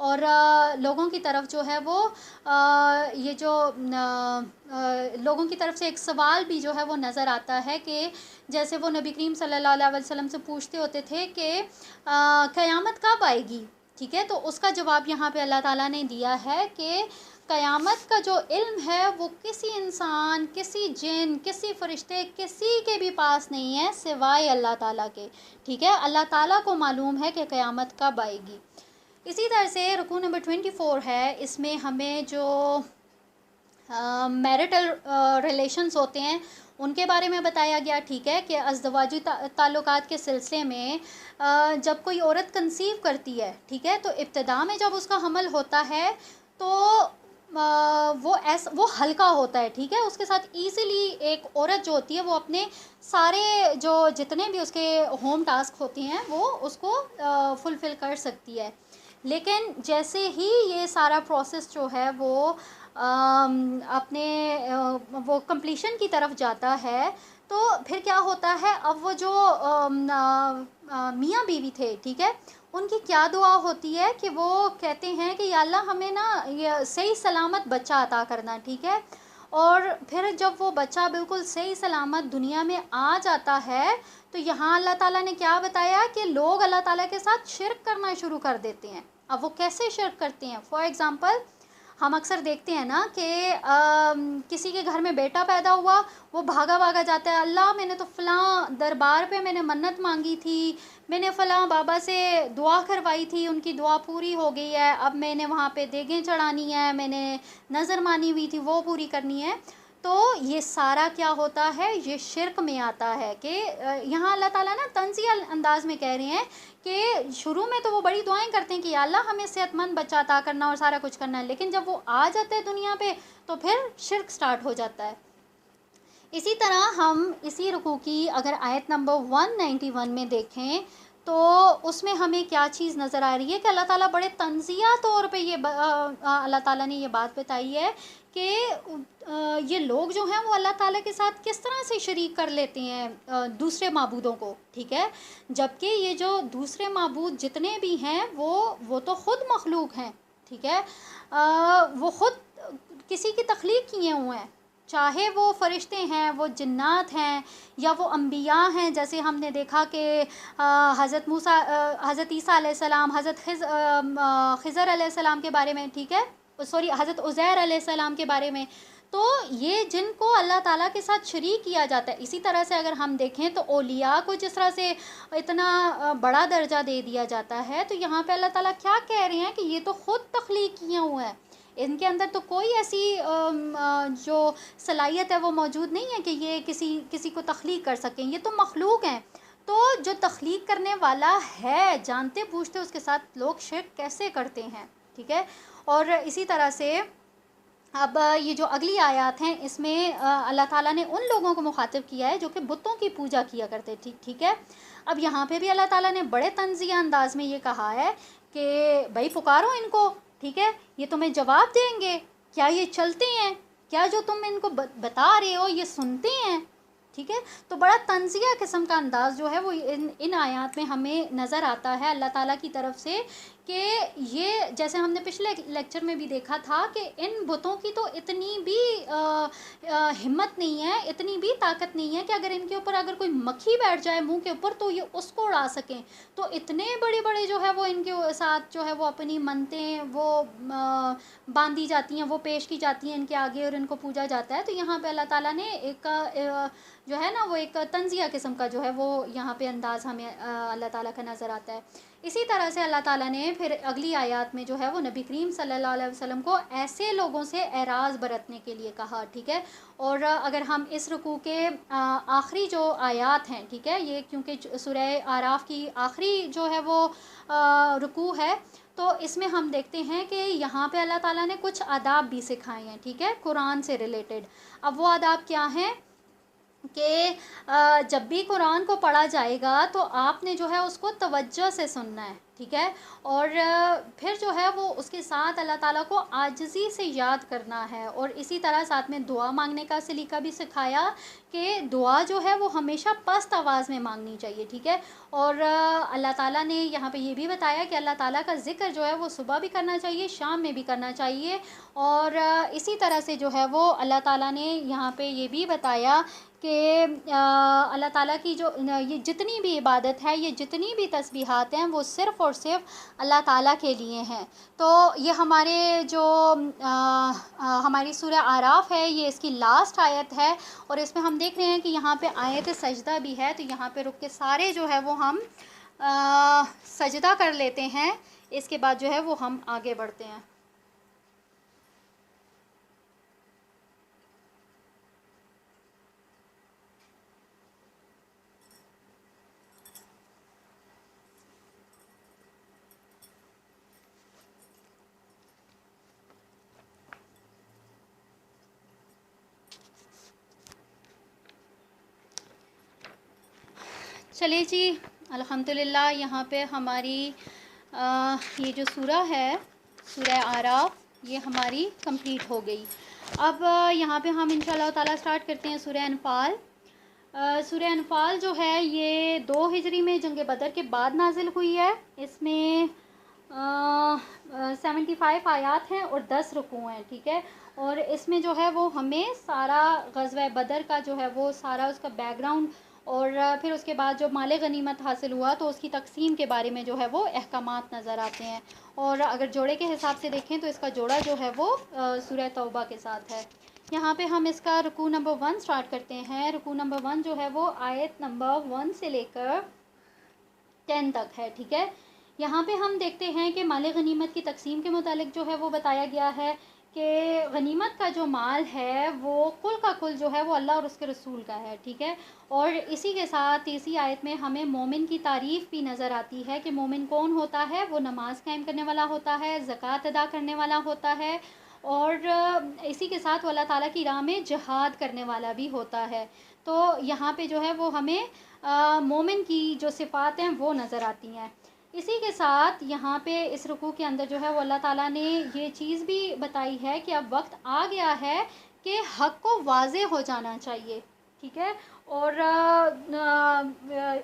اور لوگوں کی طرف جو ہے وہ یہ جو لوگوں کی طرف سے ایک سوال بھی جو ہے وہ نظر آتا ہے کہ جیسے وہ نبی کریم صلی اللہ علیہ وسلم سے پوچھتے ہوتے تھے کہ قیامت کب آئے گی، ٹھیک ہے، تو اس کا جواب یہاں پہ اللہ تعالیٰ نے دیا ہے کہ قیامت کا جو علم ہے وہ کسی انسان، کسی جن، کسی فرشتے، کسی کے بھی پاس نہیں ہے سوائے اللہ تعالیٰ کے، ٹھیک ہے، اللہ تعالیٰ کو معلوم ہے کہ قیامت کب آئے گی۔ اسی طرح سے رکوع نمبر 24 ہے، اس میں ہمیں جو میرٹل ریلیشنز ہوتے ہیں ان کے بارے میں بتایا گیا، ٹھیک ہے، کہ ازدواجی تعلقات کے سلسلے میں جب کوئی عورت کنسیو کرتی ہے، ٹھیک ہے، تو ابتدا میں جب اس کا حمل ہوتا ہے تو وہ ہلکا ہوتا ہے، ٹھیک ہے، اس کے ساتھ ایزیلی ایک عورت جو ہوتی ہے وہ اپنے سارے جو جتنے بھی اس کے ہوم ٹاسک ہوتے ہیں وہ اس کو فلفل کر سکتی ہے، لیکن جیسے ہی یہ سارا پروسیس جو ہے وہ اپنے وہ کمپلیشن کی طرف جاتا ہے تو پھر کیا ہوتا ہے، اب وہ جو میاں بیوی تھے، ٹھیک ہے، ان کی کیا دعا ہوتی ہے کہ وہ کہتے ہیں کہ یا اللہ ہمیں نا یہ صحیح سلامت بچہ عطا کرنا، ٹھیک ہے، اور پھر جب وہ بچہ بالکل صحیح سلامت دنیا میں آ جاتا ہے تو یہاں اللہ تعالیٰ نے کیا بتایا کہ لوگ اللہ تعالیٰ کے ساتھ شرک کرنا شروع کر دیتے ہیں۔ اب وہ کیسے شرک کرتے ہیں؟ فار ایگزامپل ہم اکثر دیکھتے ہیں نا کہ کسی کے گھر میں بیٹا پیدا ہوا، وہ بھاگا بھاگا جاتا ہے، اللہ میں نے تو فلاں دربار پہ میں نے منت مانگی تھی، میں نے فلاں بابا سے دعا کروائی تھی، ان کی دعا پوری ہو گئی ہے، اب میں نے وہاں پہ دیگیں چڑھانی ہے، میں نے نظر مانی ہوئی تھی وہ پوری کرنی ہے۔ تو یہ سارا کیا ہوتا ہے؟ یہ شرک میں آتا ہے کہ یہاں اللہ تعالیٰ نا طنزیہ انداز میں کہہ رہے ہیں کہ شروع میں تو وہ بڑی دعائیں کرتے ہیں کہ یا اللہ ہمیں صحت مند بچہ عطا کرنا اور سارا کچھ کرنا ہے، لیکن جب وہ آ جاتے ہیں دنیا پہ تو پھر شرک سٹارٹ ہو جاتا ہے۔ اسی طرح ہم اسی رکوع کی اگر آیت نمبر 191 میں دیکھیں تو اس میں ہمیں کیا چیز نظر آ رہی ہے کہ اللہ تعالیٰ بڑے طنزیہ طور پہ اللہ تعالیٰ نے یہ بات بتائی ہے کہ یہ لوگ جو ہیں وہ اللہ تعالیٰ کے ساتھ کس طرح سے شریک کر لیتے ہیں دوسرے معبودوں کو، ٹھیک ہے، جبکہ یہ جو دوسرے معبود جتنے بھی ہیں وہ تو خود مخلوق ہیں، ٹھیک ہے، وہ خود کسی کی تخلیق کیے ہوئے ہیں، چاہے وہ فرشتے ہیں، وہ جنات ہیں، یا وہ انبیاء ہیں، جیسے ہم نے دیکھا کہ حضرت عیسیٰ علیہ السلام، حضرت خضر علیہ السلام کے بارے میں، ٹھیک ہے، حضرت عزیر علیہ السلام کے بارے میں، تو یہ جن کو اللہ تعالیٰ کے ساتھ شریک کیا جاتا ہے۔ اسی طرح سے اگر ہم دیکھیں تو اولیاء کو جس طرح سے اتنا بڑا درجہ دے دیا جاتا ہے، تو یہاں پہ اللہ تعالیٰ کیا کہہ رہے ہیں کہ یہ تو خود تخلیق کیے ہوئے ہیں، ان کے اندر تو کوئی ایسی جو صلاحیت ہے وہ موجود نہیں ہے کہ یہ کسی کو تخلیق کر سکیں، یہ تو مخلوق ہیں۔ تو جو تخلیق کرنے والا ہے، جانتے بوجھتے اس کے ساتھ لوگ شرک کیسے کرتے ہیں، ٹھیک ہے، اور اسی طرح سے اب یہ جو اگلی آیات ہیں اس میں اللہ تعالیٰ نے ان لوگوں کو مخاطب کیا ہے جو کہ بتوں کی پوجا کیا کرتے تھے، ٹھیک ہے۔ اب یہاں پہ بھی اللہ تعالیٰ نے بڑے طنزیہ انداز میں یہ کہا ہے کہ بھائی پکارو ان کو، ٹھیک ہے، یہ تمہیں جواب دیں گے، کیا یہ چلتے ہیں، کیا جو تم ان کو بتا رہے ہو یہ سنتے ہیں، ٹھیک ہے۔ تو بڑا طنزیہ قسم کا انداز جو ہے وہ ان آیات میں ہمیں نظر آتا ہے اللہ تعالیٰ کی طرف سے کہ یہ جیسے ہم نے پچھلے لیکچر میں بھی دیکھا تھا کہ ان بتوں کی تو اتنی بھی ہمت نہیں ہے، اتنی بھی طاقت نہیں ہے کہ اگر ان کے اوپر اگر کوئی مکھی بیٹھ جائے منہ کے اوپر تو یہ اس کو اڑا سکیں، تو اتنے بڑے بڑے جو ہے وہ ان کے ساتھ جو ہے وہ اپنی منتیں وہ باندھی جاتی ہیں، وہ پیش کی جاتی ہیں ان کے آگے اور ان کو پوجا جاتا ہے۔ تو یہاں پہ اللہ تعالیٰ نے ایک جو ہے نا وہ ایک طنزیہ قسم کا جو ہے وہ یہاں پہ انداز ہمیں اللہ تعالیٰ کا نظر آتا ہے۔ اسی طرح سے اللہ تعالیٰ نے پھر اگلی آیات میں جو ہے وہ نبی کریم صلی اللہ علیہ وسلم کو ایسے لوگوں سے اعراض برتنے کے لیے کہا، ٹھیک ہے، اور اگر ہم اس رکوع کے آخری جو آیات ہیں، ٹھیک ہے، یہ کیونکہ سورہ اعراف کی آخری جو ہے وہ رکوع ہے، تو اس میں ہم دیکھتے ہیں کہ یہاں پہ اللہ تعالیٰ نے کچھ آداب بھی سکھائے ہیں، ٹھیک ہے، قرآن سے ریلیٹڈ۔ اب وہ آداب کیا ہیں کہ جب بھی قرآن کو پڑھا جائے گا تو آپ نے جو ہے اس کو توجہ سے سننا ہے، ٹھیک ہے، اور پھر جو ہے وہ اس کے ساتھ اللہ تعالیٰ کو عاجزی سے یاد کرنا ہے، اور اسی طرح ساتھ میں دعا مانگنے کا سلیقہ بھی سکھایا کہ دعا جو ہے وہ ہمیشہ پست آواز میں مانگنی چاہیے، ٹھیک ہے، اور اللہ تعالیٰ نے یہاں پہ یہ بھی بتایا کہ اللہ تعالیٰ کا ذکر جو ہے وہ صبح بھی کرنا چاہیے، شام میں بھی کرنا چاہیے، اور اسی طرح سے جو ہے وہ اللہ تعالیٰ نے یہاں پہ یہ بھی بتایا کہ اللہ تعالیٰ کی جو یہ جتنی بھی عبادت ہے، یہ جتنی بھی تسبیحات ہیں وہ صرف اور صرف اللہ تعالیٰ کے لیے ہیں۔ تو یہ ہمارے جو ہماری سورہ اعراف ہے یہ اس کی لاسٹ آیت ہے، اور اس میں ہم دیکھ رہے ہیں کہ یہاں پہ آیت سجدہ بھی ہے، تو یہاں پہ رک کے سارے جو ہے وہ ہم سجدہ کر لیتے ہیں، اس کے بعد جو ہے وہ ہم آگے بڑھتے ہیں۔ چلیے جی، الحمدللہ یہاں پہ ہماری یہ جو سورہ ہے سورہ اعراف یہ ہماری کمپلیٹ ہو گئی۔ اب یہاں پہ ہم انشاءاللہ تعالیٰ سٹارٹ کرتے ہیں سورہ انفال۔ سورہ انفال جو ہے یہ 2 ہجری میں جنگ بدر کے بعد نازل ہوئی ہے. اس میں 75 آیات ہیں اور 10 رکوع ہیں. ٹھیک ہے. اور اس میں جو ہے وہ ہمیں سارا غزوہ بدر کا جو ہے وہ سارا اس کا بیک گراؤنڈ اور پھر اس کے بعد جو مال غنیمت حاصل ہوا تو اس کی تقسیم کے بارے میں جو ہے وہ احکامات نظر آتے ہیں. اور اگر جوڑے کے حساب سے دیکھیں تو اس کا جوڑا جو ہے وہ سورہ توبہ کے ساتھ ہے. یہاں پہ ہم اس کا رکوع نمبر 1 سٹارٹ کرتے ہیں. رکوع نمبر 1 جو ہے وہ آیت نمبر 1 سے لے کر 10 تک ہے. ٹھیک ہے. یہاں پہ ہم دیکھتے ہیں کہ مال غنیمت کی تقسیم کے متعلق جو ہے وہ بتایا گیا ہے کہ غنیمت کا جو مال ہے وہ کل کا کل جو ہے وہ اللہ اور اس کے رسول کا ہے. ٹھیک ہے. اور اسی کے ساتھ اسی آیت میں ہمیں مومن کی تعریف بھی نظر آتی ہے کہ مومن کون ہوتا ہے. وہ نماز قائم کرنے والا ہوتا ہے, زکوٰۃ ادا کرنے والا ہوتا ہے اور اسی کے ساتھ وہ اللہ تعالیٰ کی راہ میں جہاد کرنے والا بھی ہوتا ہے. تو یہاں پہ جو ہے وہ ہمیں مومن کی جو صفات ہیں وہ نظر آتی ہیں. اسی کے ساتھ یہاں پہ اس رکوع کے اندر جو ہے وہ اللہ تعالیٰ نے یہ چیز بھی بتائی ہے کہ اب وقت آ گیا ہے کہ حق کو واضح ہو جانا چاہیے. ٹھیک ہے. اور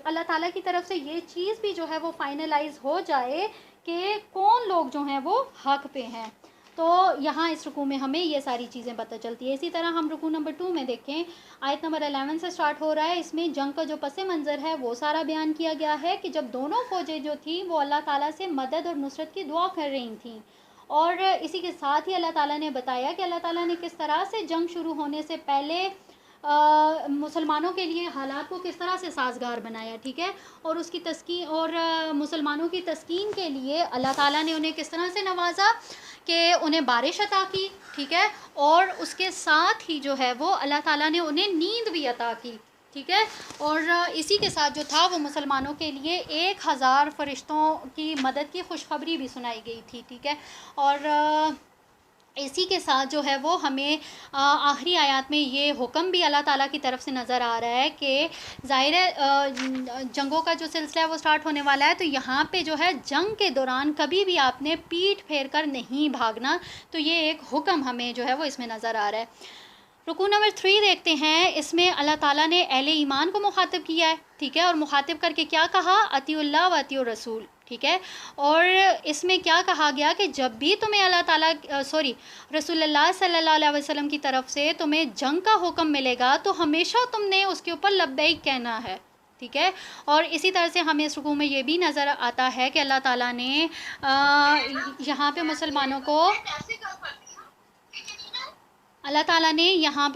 اللہ تعالیٰ کی طرف سے یہ چیز بھی جو ہے وہ فائنلائز ہو جائے کہ کون لوگ جو ہیں وہ حق پہ ہیں. تو یہاں اس رکوع میں ہمیں یہ ساری چیزیں پتہ چلتی ہے. اسی طرح ہم رکوع نمبر 2 میں دیکھیں, آیت نمبر 11 سے سٹارٹ ہو رہا ہے. اس میں جنگ کا جو پس منظر ہے وہ سارا بیان کیا گیا ہے کہ جب دونوں فوجیں جو تھیں وہ اللہ تعالیٰ سے مدد اور نصرت کی دعا کر رہی تھیں. اور اسی کے ساتھ ہی اللہ تعالیٰ نے بتایا کہ اللہ تعالیٰ نے کس طرح سے جنگ شروع ہونے سے پہلے مسلمانوں کے لیے حالات کو کس طرح سے سازگار بنایا. ٹھیک ہے. اور اس کی تسکین اور مسلمانوں کی تسکین کے لیے اللہ تعالیٰ نے انہیں کس طرح سے نوازا کہ انہیں بارش عطا کی. ٹھیک ہے. اور اس کے ساتھ ہی جو ہے وہ اللہ تعالیٰ نے انہیں نیند بھی عطا کی. ٹھیک ہے. اور اسی کے ساتھ جو تھا وہ مسلمانوں کے لیے 1000 فرشتوں کی مدد کی خوشخبری بھی سنائی گئی تھی. ٹھیک ہے. اور اسی کے ساتھ جو ہے وہ ہمیں آخری آیات میں یہ حکم بھی اللہ تعالیٰ کی طرف سے نظر آ رہا ہے کہ ظاہر ہے جنگوں کا جو سلسلہ ہے وہ سٹارٹ ہونے والا ہے. تو یہاں پہ جو ہے جنگ کے دوران کبھی بھی آپ نے پیٹھ پھیر کر نہیں بھاگنا. تو یہ ایک حکم ہمیں جو ہے وہ اس میں نظر آ رہا ہے. رکوع نمبر 3 دیکھتے ہیں. اس میں اللہ تعالیٰ نے اہل ایمان کو مخاطب کیا ہے. ٹھیک ہے. اور مخاطب کر کے کیا کہا؟ اطیعوا اللہ و اطیعوا الرسول. ٹھیک ہے. اور اس میں کیا کہا گیا کہ جب بھی تمہیں اللہ تعالیٰ رسول اللہ صلی اللہ علیہ وسلم کی طرف سے تمہیں جنگ کا حکم ملے گا تو ہمیشہ تم نے اس کے اوپر لبیک کہنا ہے. ٹھیک ہے. اور اسی طرح سے ہمیں اس رکوع میں یہ بھی نظر آتا ہے کہ اللہ تعالیٰ نے یہاں پہ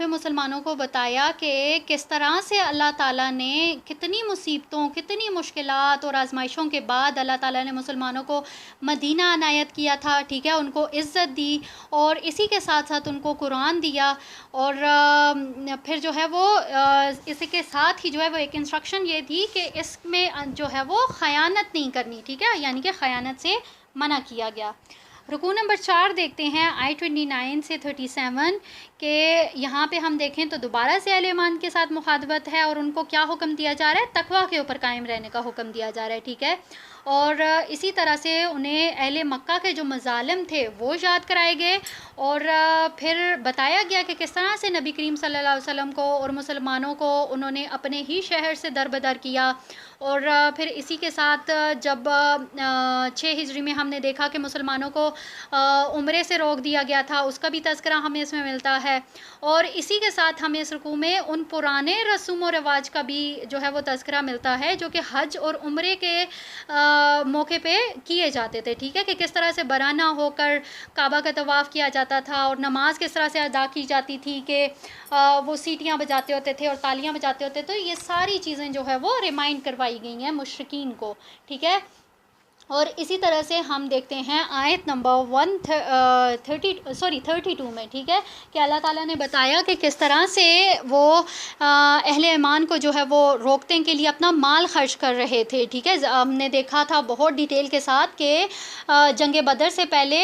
مسلمانوں کو بتایا کہ کس طرح سے اللہ تعالیٰ نے کتنی مصیبتوں, کتنی مشکلات اور آزمائشوں کے بعد اللہ تعالیٰ نے مسلمانوں کو مدینہ عنایت کیا تھا. ٹھیک ہے. ان کو عزت دی اور اسی کے ساتھ ساتھ ان کو قرآن دیا. اور پھر جو ہے وہ اسی کے ساتھ ہی جو ہے وہ ایک انسٹرکشن یہ تھی کہ اس میں جو ہے وہ خیانت نہیں کرنی. ٹھیک ہے. یعنی کہ خیانت سے منع کیا گیا. رکوع نمبر 4 دیکھتے ہیں, آیت 29 سے 37 کہ یہاں پہ ہم دیکھیں تو دوبارہ سے اہل ایمان کے ساتھ مخاطبت ہے اور ان کو کیا حکم دیا جا رہا ہے؟ تقویٰ کے اوپر قائم رہنے کا حکم دیا جا رہا ہے. ٹھیک ہے. اور اسی طرح سے انہیں اہل مکہ کے جو مظالم تھے وہ یاد کرائے گئے اور پھر بتایا گیا کہ کس طرح سے نبی کریم صلی اللہ علیہ وسلم کو اور مسلمانوں کو انہوں نے اپنے ہی شہر سے دربدر کیا. اور پھر اسی کے ساتھ جب 6 ہجری میں ہم نے دیکھا کہ مسلمانوں کو عمرے سے روک دیا گیا تھا, اس کا بھی تذکرہ ہمیں اس میں ملتا ہے. اور اسی کے ساتھ ہمیں اس رکوع میں ان پرانے رسوم و رواج کا بھی جو ہے وہ تذکرہ ملتا ہے جو کہ حج اور عمرے کے موقع پہ کیے جاتے تھے. ٹھیک ہے. کہ کس طرح سے برہنہ ہو کر کعبہ کا طواف کیا جاتا تھا اور نماز کس طرح سے ادا کی جاتی تھی کہ وہ سیٹیاں بجاتے ہوتے تھے اور تالیاں بجاتے ہوتے. تو یہ ساری چیزیں جو ہے وہ ریمائنڈ کروائی گئی ہیں مشرکین کو. ٹھیک ہے. اور اسی طرح سے ہم دیکھتے ہیں آیت نمبر 32 میں. ٹھیک ہے. کہ اللہ تعالیٰ نے بتایا کہ کس طرح سے وہ اہل ایمان کو جو ہے وہ روکنے کے لیے اپنا مال خرچ کر رہے تھے. ٹھیک ہے. ہم نے دیکھا تھا بہت ڈیٹیل کے ساتھ کہ جنگ بدر سے پہلے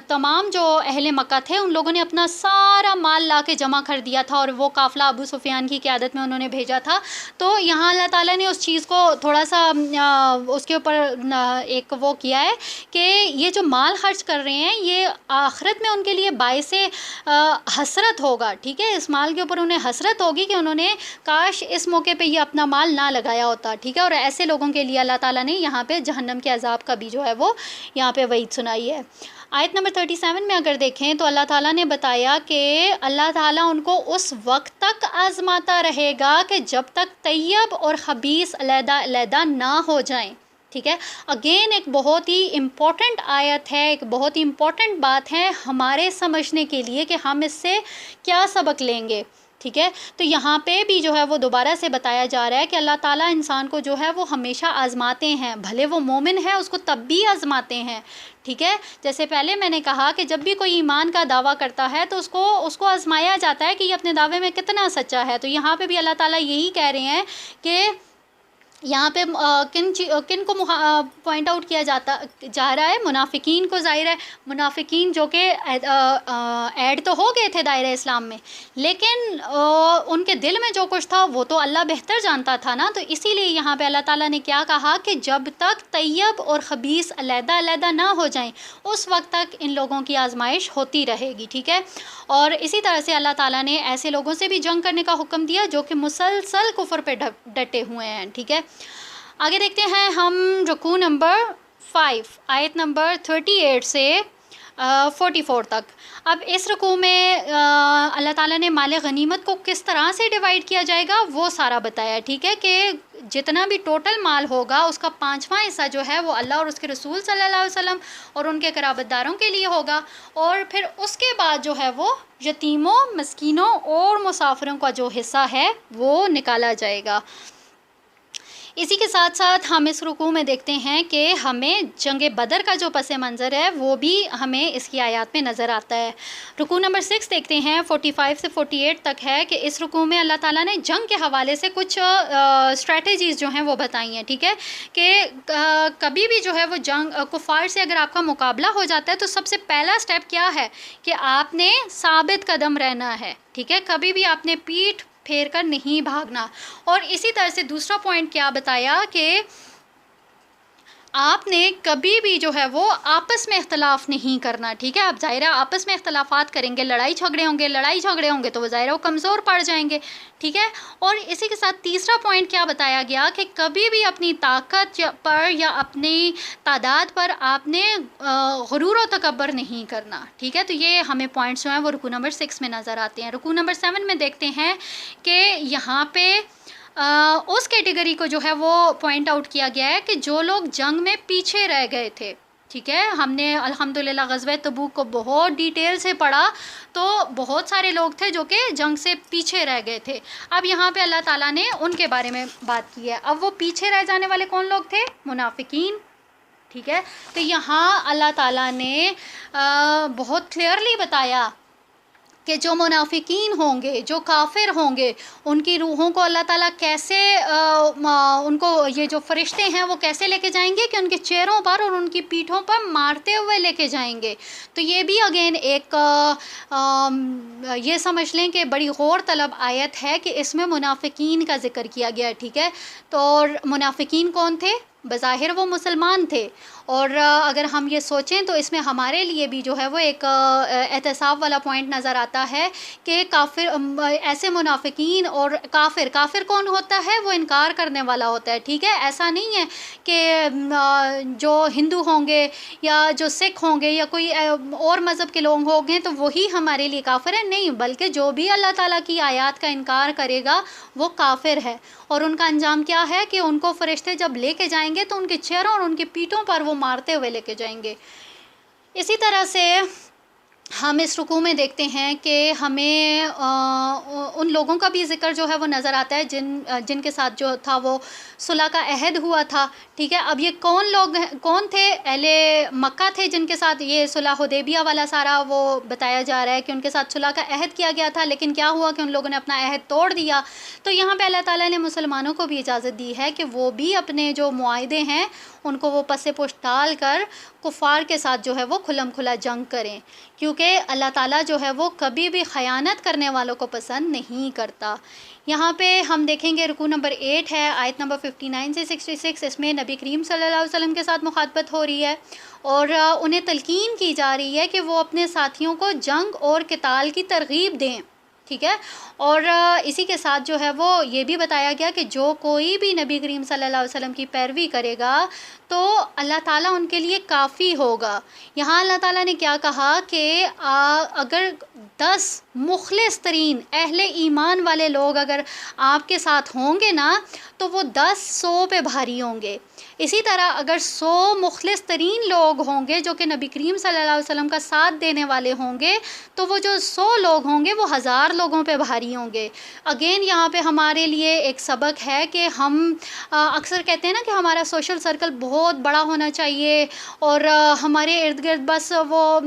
تمام جو اہل مکہ تھے ان لوگوں نے اپنا سارا مال لا کے جمع کر دیا تھا اور وہ قافلہ ابو سفیان کی قیادت میں انہوں نے بھیجا تھا. تو یہاں اللہ تعالیٰ نے اس چیز کو تھوڑا سا اس کے اوپر ایک وہ کیا ہے کہ یہ جو مال خرچ کر رہے ہیں یہ آخرت میں ان کے لیے باعث حسرت ہوگا، ٹھیک ہے، اس مال کے اوپر انہیں حسرت ہوگی کہ انہوں نے کاش اس موقع پہ یہ اپنا مال نہ لگایا ہوتا، ٹھیک ہے، اور ایسے لوگوں کے لیے اللہ تعالیٰ نے یہاں پہ جہنم کے عذاب کا بھی جو ہے وہ یہاں پہ وعید سنائی ہے۔ آیت نمبر 37 میں اگر دیکھیں تو اللہ تعالیٰ نے بتایا کہ اللہ تعالیٰ ان کو اس وقت تک آزماتا رہے گا کہ جب تک طیب اور خبیث علیحدہ علیحدہ نہ ہو جائیں، ٹھیک ہے۔ اگین ایک بہت ہی امپورٹنٹ آیت ہے، ایک بہت ہی امپورٹنٹ بات ہے ہمارے سمجھنے کے لیے کہ ہم اس سے کیا سبق لیں گے، ٹھیک ہے۔ تو یہاں پہ بھی جو ہے وہ دوبارہ سے بتایا جا رہا ہے کہ اللہ تعالیٰ انسان کو جو ہے وہ ہمیشہ آزماتے ہیں، بھلے وہ مومن ہے اس کو تب بھی آزماتے ہیں، ٹھیک ہے۔ جیسے پہلے میں نے کہا کہ جب بھی کوئی ایمان کا دعویٰ کرتا ہے تو اس کو آزمایا جاتا ہے کہ یہ اپنے دعوے میں کتنا سچا ہے۔ تو یہاں پہ بھی اللہ تعالیٰ یہی کہہ رہے ہیں کہ یہاں پہ کن کو پوائنٹ آؤٹ کیا جا رہا ہے، منافقین کو، ظاہر ہے منافقین جو کہ ایڈ تو ہو گئے تھے دائرہ اسلام میں، لیکن ان کے دل میں جو کچھ تھا وہ تو اللہ بہتر جانتا تھا نا، تو اسی لیے یہاں پہ اللہ تعالیٰ نے کیا کہا کہ جب تک طیب اور خبیث علیحدہ علیحدہ نہ ہو جائیں اس وقت تک ان لوگوں کی آزمائش ہوتی رہے گی، ٹھیک ہے۔ اور اسی طرح سے اللہ تعالیٰ نے ایسے لوگوں سے بھی جنگ کرنے کا حکم دیا جو کہ مسلسل کفر پہ ڈٹے ہوئے ہیں، ٹھیک ہے۔ آگے دیکھتے ہیں ہم رکوع نمبر 5 آیت نمبر 38 سے 44 تک۔ اب اس رکوع میں اللہ تعالیٰ نے مال غنیمت کو کس طرح سے ڈیوائیڈ کیا جائے گا وہ سارا بتایا، ٹھیک ہے، کہ جتنا بھی ٹوٹل مال ہوگا اس کا 5واں حصہ جو ہے وہ اللہ اور اس کے رسول صلی اللہ علیہ وسلم اور ان کے قرابت داروں کے لیے ہوگا، اور پھر اس کے بعد جو ہے وہ یتیموں، مسکینوں اور مسافروں کا جو حصہ ہے وہ نکالا جائے گا۔ اسی کے ساتھ ساتھ ہم اس رکوع میں دیکھتے ہیں کہ ہمیں جنگ بدر کا جو پس منظر ہے وہ بھی ہمیں اس کی آیات میں نظر آتا ہے۔ رکوع نمبر 6 دیکھتے ہیں 45 سے 48 تک ہے کہ اس رکوع میں اللہ تعالیٰ نے جنگ کے حوالے سے کچھ اسٹریٹجیز جو ہیں وہ بتائی ہیں، ٹھیک ہے، کہ کبھی بھی جو ہے وہ جنگ کفار سے اگر آپ کا مقابلہ ہو جاتا ہے تو سب سے پہلا سٹیپ کیا ہے کہ آپ نے ثابت قدم رہنا ہے، ٹھیک ہے، کبھی بھی آپ نے پیٹھ پھیر کر نہیں بھاگنا۔ اور اسی طرح سے دوسرا پوائنٹ کیا بتایا کہ آپ نے کبھی بھی جو ہے وہ آپس میں اختلاف نہیں کرنا، ٹھیک ہے۔ آپ ظاہرہ آپس میں اختلافات کریں گے، لڑائی جھگڑے ہوں گے تو وہ ظاہرہ وہ کمزور پڑ جائیں گے، ٹھیک ہے۔ اور اسی کے ساتھ تیسرا پوائنٹ کیا بتایا گیا کہ کبھی بھی اپنی طاقت پر یا اپنی تعداد پر آپ نے غرور و تکبر نہیں کرنا، ٹھیک ہے۔ تو یہ ہمیں پوائنٹس جو ہیں وہ رکوع نمبر 6 میں نظر آتے ہیں۔ رکوع نمبر 7 میں دیکھتے ہیں کہ یہاں پہ اس کیٹیگری کو جو ہے وہ پوائنٹ آؤٹ کیا گیا ہے کہ جو لوگ جنگ میں پیچھے رہ گئے تھے، ٹھیک ہے۔ ہم نے الحمدللہ غزوہ تبوک کو بہت ڈیٹیل سے پڑھا تو بہت سارے لوگ تھے جو کہ جنگ سے پیچھے رہ گئے تھے۔ اب یہاں پہ اللہ تعالیٰ نے ان کے بارے میں بات کی ہے۔ اب وہ پیچھے رہ جانے والے کون لوگ تھے؟ منافقین، ٹھیک ہے۔ تو یہاں اللہ تعالیٰ نے بہت کلیئرلی بتایا کہ جو منافقین ہوں گے، جو کافر ہوں گے، ان کی روحوں کو اللہ تعالیٰ کیسے ان کو یہ جو فرشتے ہیں وہ کیسے لے کے جائیں گے کہ ان کے چہروں پر اور ان کی پیٹھوں پر مارتے ہوئے لے کے جائیں گے۔ تو یہ بھی اگین ایک یہ سمجھ لیں کہ بڑی غور طلب آیت ہے کہ اس میں منافقین کا ذکر کیا گیا ہے، ٹھیک ہے۔ تو منافقین کون تھے؟ بظاہر وہ مسلمان تھے، اور اگر ہم یہ سوچیں تو اس میں ہمارے لیے بھی جو ہے وہ ایک احتساب والا پوائنٹ نظر آتا ہے کہ کافر، ایسے منافقین اور کافر کون ہوتا ہے؟ وہ انکار کرنے والا ہوتا ہے، ٹھیک ہے۔ ایسا نہیں ہے کہ جو ہندو ہوں گے یا جو سکھ ہوں گے یا کوئی اور مذہب کے لوگ ہوں گے تو وہی ہمارے لیے کافر ہے، نہیں، بلکہ جو بھی اللہ تعالیٰ کی آیات کا انکار کرے گا وہ کافر ہے، اور ان کا انجام کیا ہے کہ ان کو فرشتے جب لے کے جائیں گے تو ان کے چہروں اور ان کی پیٹھوں پر وہ مارتے ہوئے لے کے جائیں گے۔ اسی طرح سے ہم اس رکوع میں دیکھتے ہیں کہ ہمیں ان لوگوں کا بھی ذکر جو ہے وہ نظر آتا ہے جن کے ساتھ جو تھا وہ صلح کا عہد ہوا تھا، ٹھیک ہے۔ اب یہ کون تھے؟ اہل مکہ تھے جن کے ساتھ یہ صلح حدیبیہ والا سارا وہ بتایا جا رہا ہے کہ ان کے ساتھ صلح کا عہد کیا گیا تھا، لیکن کیا ہوا کہ ان لوگوں نے اپنا عہد توڑ دیا۔ تو یہاں پہ اللہ تعالیٰ نے مسلمانوں کو بھی اجازت دی ہے کہ وہ بھی اپنے جو معاہدے ہیں ان کو وہ پس پشت ڈال کر کفار کے ساتھ جو ہے وہ کھلم کھلا جنگ کریں، کیونکہ کیونکہ اللہ تعالیٰ جو ہے وہ کبھی بھی خیانت کرنے والوں کو پسند نہیں کرتا۔ یہاں پہ ہم دیکھیں گے رکوع نمبر 8 ہے، آیت نمبر 59 سے 66، اس میں نبی کریم صلی اللہ علیہ وسلم کے ساتھ مخاطبت ہو رہی ہے اور انہیں تلقین کی جا رہی ہے کہ وہ اپنے ساتھیوں کو جنگ اور قتال کی ترغیب دیں، ٹھیک ہے۔ اور اسی کے ساتھ جو ہے وہ یہ بھی بتایا گیا کہ جو کوئی بھی نبی کریم صلی اللہ علیہ وسلم کی پیروی کرے گا تو اللہ تعالیٰ ان کے لیے کافی ہوگا۔ یہاں اللہ تعالیٰ نے کیا کہا کہ اگر 10 مخلص ترین اہل ایمان والے لوگ اگر آپ کے ساتھ ہوں گے نا تو وہ 10 100 پہ بھاری ہوں گے۔ اسی طرح اگر 100 مخلص ترین لوگ ہوں گے جو کہ نبی کریم صلی اللہ علیہ وسلم کا ساتھ دینے والے ہوں گے تو وہ جو 100 لوگ ہوں گے وہ 1000 لوگوں پہ بھاری ہوں گے۔ اگین یہاں پہ ہمارے لیے ایک سبق ہے کہ ہم اکثر کہتے ہیں نا کہ ہمارا سوشل سرکل بہت بڑا ہونا چاہیے اور ہمارے ارد گرد بس وہ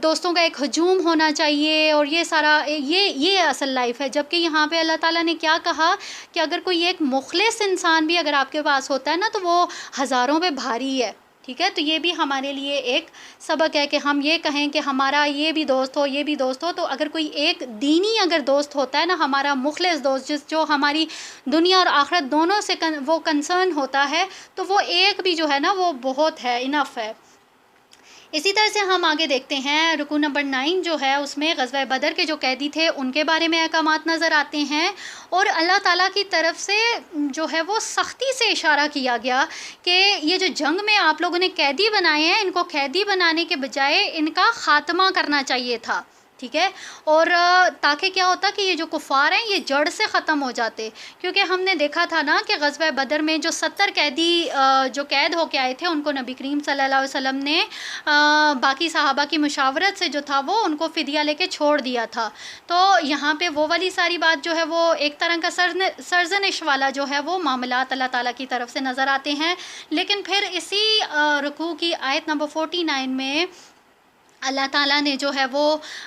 دوستوں کا ایک ہجوم ہونا چاہیے اور یہ سارا یہ اصل لائف ہے، جبکہ یہاں پہ اللہ تعالیٰ نے کیا کہا کہ اگر کوئی ایک مخلص انسان بھی اگر آپ کے پاس ہوتا ہے نا تو وہ ہزاروں پہ بھاری ہے، ٹھیک ہے۔ تو یہ بھی ہمارے لیے ایک سبق ہے کہ ہم یہ کہیں کہ ہمارا یہ بھی دوست ہو یہ بھی دوست ہو، تو اگر کوئی ایک دینی اگر دوست ہوتا ہے نا، ہمارا مخلص دوست جو ہماری دنیا اور آخرت دونوں سے وہ کنسرن ہوتا ہے، تو وہ ایک بھی جو ہے نا وہ بہت ہے، انف ہے۔ اسی طرح سے ہم آگے دیکھتے ہیں رکوع نمبر 9 جو ہے اس میں غزوہ بدر کے جو قیدی تھے ان کے بارے میں احکامات نظر آتے ہیں اور اللہ تعالیٰ کی طرف سے جو ہے وہ سختی سے اشارہ کیا گیا کہ یہ جو جنگ میں آپ لوگوں نے قیدی بنائے ہیں ان کو قیدی بنانے کے بجائے ان کا خاتمہ کرنا چاہیے تھا، ٹھیک ہے۔ اور تاکہ کیا ہوتا کہ یہ جو کفار ہیں یہ جڑ سے ختم ہو جاتے، کیونکہ ہم نے دیکھا تھا نا کہ غزوہ بدر میں جو 70 قیدی جو قید ہو کے آئے تھے ان کو نبی کریم صلی اللہ علیہ وسلم نے باقی صحابہ کی مشاورت سے جو تھا وہ ان کو فدیہ لے کے چھوڑ دیا تھا۔ تو یہاں پہ وہ والی ساری بات جو ہے وہ ایک طرح کا سرزنش والا جو ہے وہ معاملات اللہ تعالیٰ کی طرف سے نظر آتے ہیں، لیکن پھر اسی رکوع کی آیت نمبر 49 میں اللہ تعالیٰ نے جو ہے وہ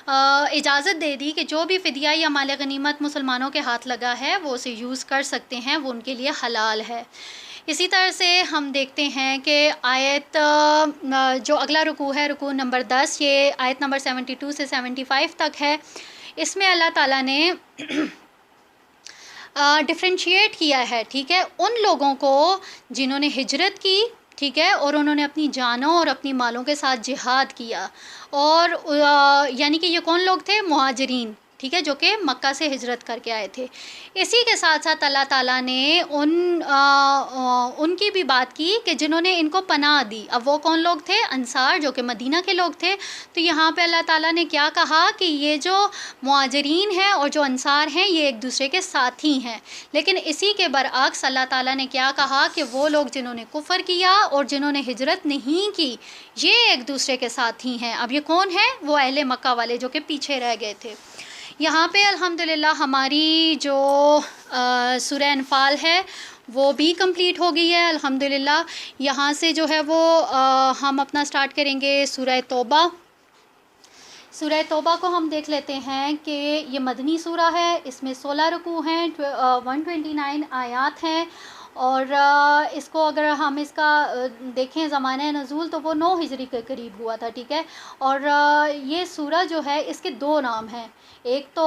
اجازت دے دی کہ جو بھی فدیہ یا مال غنیمت مسلمانوں کے ہاتھ لگا ہے وہ اسے یوز کر سکتے ہیں، وہ ان کے لیے حلال ہے۔ اسی طرح سے ہم دیکھتے ہیں کہ آیت جو اگلا رکوع ہے رکوع نمبر 10، یہ آیت نمبر 72 سے 75 تک ہے۔ اس میں اللہ تعالیٰ نے ڈفرینشیٹ کیا ہے، ٹھیک ہے، ان لوگوں کو جنہوں نے ہجرت کی، ٹھیک ہے، اور انہوں نے اپنی جانوں اور اپنی مالوں کے ساتھ جہاد کیا، اور یعنی کہ یہ کون لوگ تھے؟ مہاجرین، ٹھیک ہے، جو کہ مکہ سے ہجرت کر کے آئے تھے۔ اسی کے ساتھ ساتھ اللہ تعالیٰ نے ان کی بھی بات کی کہ جنہوں نے ان کو پناہ دی، اب وہ کون لوگ تھے؟ انصار، جو کہ مدینہ کے لوگ تھے۔ تو یہاں پہ اللہ تعالیٰ نے کیا کہا کہ یہ جو مہاجرین ہیں اور جو انصار ہیں یہ ایک دوسرے کے ساتھی ہیں، لیکن اسی کے برعکس اللہ تعالیٰ نے کیا کہا کہ وہ لوگ جنہوں نے کفر کیا اور جنہوں نے ہجرت نہیں کی یہ ایک دوسرے کے ساتھی ہیں۔ اب یہ کون ہیں؟ وہ اہل مکہ والے جو کہ پیچھے رہ گئے تھے۔ یہاں پہ الحمدللہ ہماری جو سورہ انفال ہے وہ بھی کمپلیٹ ہو گئی ہے الحمدللہ۔ یہاں سے جو ہے وہ ہم اپنا سٹارٹ کریں گے سورہ توبہ۔ سورہ توبہ کو ہم دیکھ لیتے ہیں کہ یہ مدنی سورہ ہے، اس میں 16 رکوع ہیں، 129 آیات ہیں، اور اس کو اگر ہم اس کا دیکھیں زمانہ نزول تو وہ 9 ہجری کے قریب ہوا تھا، ٹھیک ہے۔ اور یہ سورہ جو ہے اس کے 2 نام ہیں، ایک تو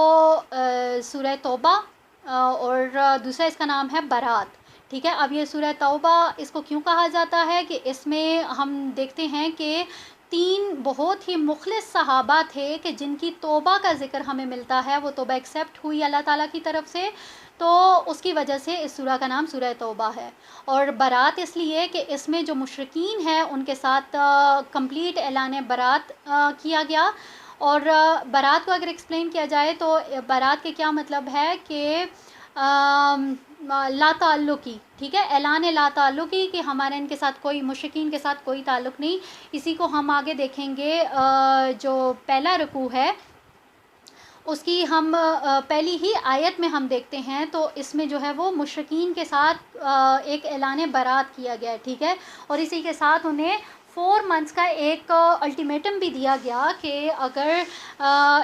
سورہ توبہ اور دوسرا اس کا نام ہے برات، ٹھیک ہے۔ اب یہ سورہ توبہ اس کو کیوں کہا جاتا ہے کہ اس میں ہم دیکھتے ہیں کہ 3 بہت ہی مخلص صحابہ تھے کہ جن کی توبہ کا ذکر ہمیں ملتا ہے، وہ توبہ ایکسیپٹ ہوئی اللہ تعالیٰ کی طرف سے، تو اس کی وجہ سے اس سورہ کا نام سورہ توبہ ہے۔ اور برات اس لیے کہ اس میں جو مشرکین ہیں ان کے ساتھ کمپلیٹ اعلان برات کیا گیا۔ اور برات کو اگر ایکسپلین کیا جائے تو برات کے کیا مطلب ہے کہ لا تعلقی، ٹھیک ہے، اعلان لا تعلقی کہ ہمارے ان کے ساتھ کوئی مشرکین کے ساتھ کوئی تعلق نہیں۔ اسی کو ہم آگے دیکھیں گے جو پہلا رکوع ہے اس کی ہم پہلی ہی آیت میں ہم دیکھتے ہیں تو اس میں جو ہے وہ مشرکین کے ساتھ ایک اعلان برات کیا گیا ہے، ٹھیک ہے، اور اسی کے ساتھ انہیں 4 منتھس کا ایک الٹیمیٹم بھی دیا گیا کہ اگر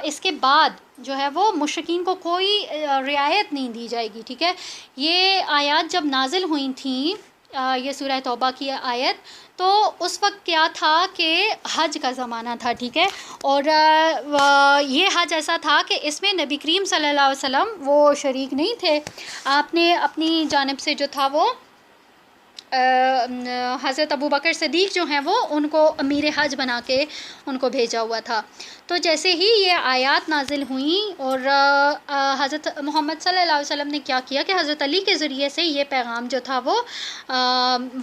اس کے بعد جو ہے وہ مشرکین کو کوئی رعایت نہیں دی جائے گی، ٹھیک ہے۔ یہ آیات جب نازل ہوئی تھیں یہ سورہ توبہ کی آیت. تو اس وقت کیا تھا کہ حج کا زمانہ تھا, ٹھیک ہے, اور یہ حج ایسا تھا کہ اس میں نبی کریم صلی اللہ علیہ وسلم وہ شریک نہیں تھے. آپ نے اپنی جانب سے جو تھا وہ حضرت ابوبکر صدیق جو ہیں وہ ان کو امیر حج بنا کے ان کو بھیجا ہوا تھا. تو جیسے ہی یہ آیات نازل ہوئیں اور حضرت محمد صلی اللہ علیہ وسلم نے کیا کیا کہ حضرت علی کے ذریعے سے یہ پیغام جو تھا وہ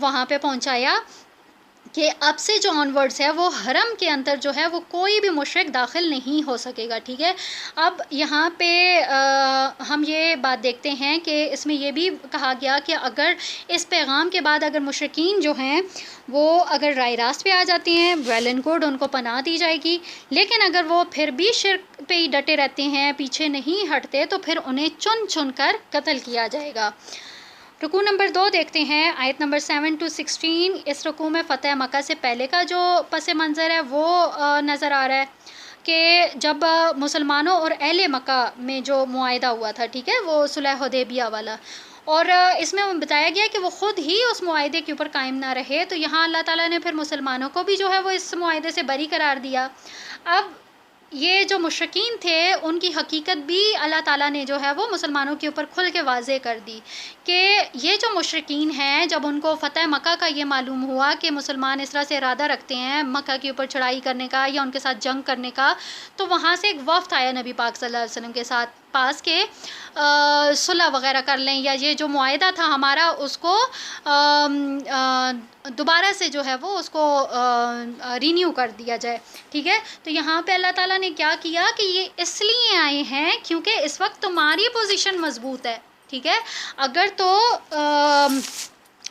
وہاں پہ پہنچایا کہ اب سے جو آن ورڈز ہے وہ حرم کے اندر جو ہے وہ کوئی بھی مشرک داخل نہیں ہو سکے گا, ٹھیک ہے. اب یہاں پہ ہم یہ بات دیکھتے ہیں کہ اس میں یہ بھی کہا گیا کہ اگر اس پیغام کے بعد اگر مشرکین جو ہیں وہ اگر رائے راست پہ آ جاتے ہیں, ویل اینڈ گڈ, ان کو پناہ دی جائے گی. لیکن اگر وہ پھر بھی شرک پہ ہی ڈٹے رہتے ہیں, پیچھے نہیں ہٹتے, تو پھر انہیں چن چن کر قتل کیا جائے گا. رکوع نمبر 2 دیکھتے ہیں, آیت نمبر 7 to 16. اس رکوع میں فتح مکہ سے پہلے کا جو پس منظر ہے وہ نظر آ رہا ہے کہ جب مسلمانوں اور اہل مکہ میں جو معاہدہ ہوا تھا, ٹھیک ہے, وہ صلح حدیبیہ والا, اور اس میں بتایا گیا کہ وہ خود ہی اس معاہدے کے اوپر قائم نہ رہے. تو یہاں اللہ تعالیٰ نے پھر مسلمانوں کو بھی جو ہے وہ اس معاہدے سے بری قرار دیا. اب یہ جو مشرکین تھے ان کی حقیقت بھی اللہ تعالیٰ نے جو ہے وہ مسلمانوں کے اوپر کھل کے واضح کر دی کہ یہ جو مشرکین ہیں, جب ان کو فتح مکہ کا یہ معلوم ہوا کہ مسلمان اس طرح سے ارادہ رکھتے ہیں مکہ کے اوپر چڑھائی کرنے کا یا ان کے ساتھ جنگ کرنے کا, تو وہاں سے ایک وفد آیا نبی پاک صلی اللہ علیہ وسلم کے ساتھ پاس کے صلح وغیرہ کر لیں, یا یہ جو معاہدہ تھا ہمارا اس کو دوبارہ سے جو ہے وہ اس کو رینیو کر دیا جائے, ٹھیک ہے. تو یہاں پہ اللہ تعالیٰ نے کیا کیا کہ یہ اس لیے آئے ہیں کیونکہ اس وقت تمہاری پوزیشن مضبوط ہے, ٹھیک ہے. اگر تو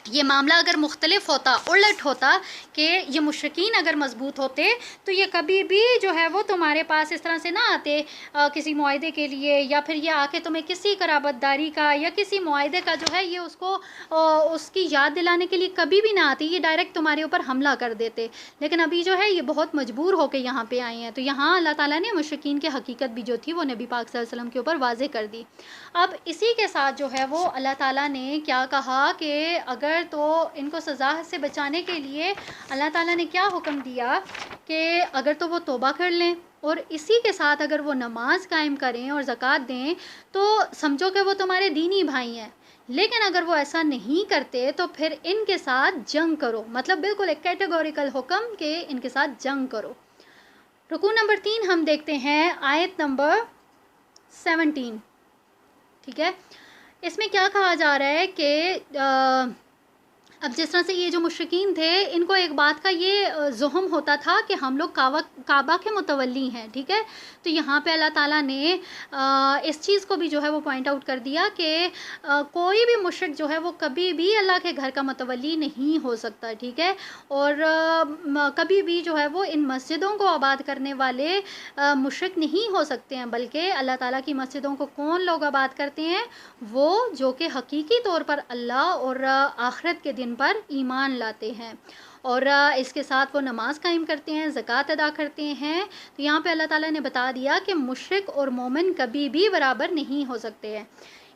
یہ معاملہ اگر مختلف ہوتا, الٹ ہوتا کہ یہ مشرکین اگر مضبوط ہوتے تو یہ کبھی بھی جو ہے وہ تمہارے پاس اس طرح سے نہ آتے کسی معاہدے کے لیے, یا پھر یہ آ کے تمہیں کسی قرابت داری کا یا کسی معاہدے کا جو ہے یہ اس کو اس کی یاد دلانے کے لیے کبھی بھی نہ آتی, یہ ڈائریکٹ تمہارے اوپر حملہ کر دیتے. لیکن ابھی جو ہے یہ بہت مجبور ہو کے یہاں پہ آئے ہیں. تو یہاں اللہ تعالیٰ نے مشرکین کی حقیقت بھی جو تھی وہ نبی پاک صلی اللہ علیہ وسلم کے اوپر واضح کر دی. اب اسی کے ساتھ جو ہے وہ اللہ تعالیٰ نے کیا کہا کہ اگر تو ان کو سزا سے بچانے کے لیے اللہ تعالیٰ نے کیا حکم دیا کہ اگر تو وہ توبہ کر لیں اور اسی کے ساتھ اگر وہ نماز قائم کریں اور زکوٰۃ دیں تو سمجھو کہ وہ تمہارے دینی بھائی ہیں. لیکن اگر وہ ایسا نہیں کرتے تو پھر ان کے ساتھ جنگ کرو, مطلب بالکل ایک کیٹیگوریکل حکم کہ ان کے ساتھ جنگ کرو. رکوع نمبر 3 ہم دیکھتے ہیں, آیت نمبر 17, ٹھیک ہے. اس میں کیا کہا جا رہا ہے کہ اب جس طرح سے یہ جو مشرکین تھے ان کو ایک بات کا یہ زہم ہوتا تھا کہ ہم لوگ کعبہ کے متولی ہیں, ٹھیک ہے. تو یہاں پہ اللہ تعالیٰ نے اس چیز کو بھی جو ہے وہ پوائنٹ آؤٹ کر دیا کہ کوئی بھی مشرک جو ہے وہ کبھی بھی اللہ کے گھر کا متولی نہیں ہو سکتا, ٹھیک ہے. اور کبھی بھی جو ہے وہ ان مسجدوں کو آباد کرنے والے مشرک نہیں ہو سکتے ہیں, بلکہ اللہ تعالیٰ کی مسجدوں کو کون لوگ آباد کرتے ہیں, وہ جو کہ حقیقی طور پر اللہ اور آخرت کے دن پر ایمان لاتے ہیں اور اس کے ساتھ وہ نماز قائم کرتے ہیں, زکوٰۃ ادا کرتے ہیں. تو یہاں پہ اللہ تعالیٰ نے بتا دیا کہ مشرک اور مومن کبھی بھی برابر نہیں ہو سکتے ہیں.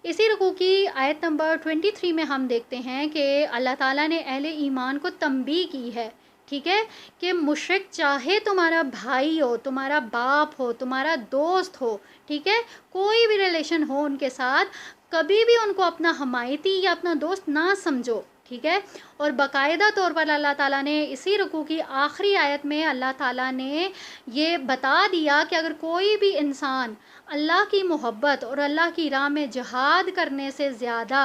اسی رکوع کی آیت نمبر 23 میں ہم دیکھتے ہیں کہ اللہ تعالیٰ نے اہل ایمان کو تنبیہ کی ہے, ٹھیک ہے, کہ مشرک چاہے تمہارا بھائی ہو, تمہارا باپ ہو, تمہارا دوست ہو, ٹھیک ہے, کوئی بھی ریلیشن ہو ان کے ساتھ, کبھی بھی ان کو اپنا حمایتی یا اپنا دوست نہ سمجھو, ٹھیک ہے. اور باقاعدہ طور پر اللہ تعالیٰ نے اسی رکوع کی آخری آیت میں اللہ تعالیٰ نے یہ بتا دیا کہ اگر کوئی بھی انسان اللہ کی محبت اور اللہ کی راہ میں جہاد کرنے سے زیادہ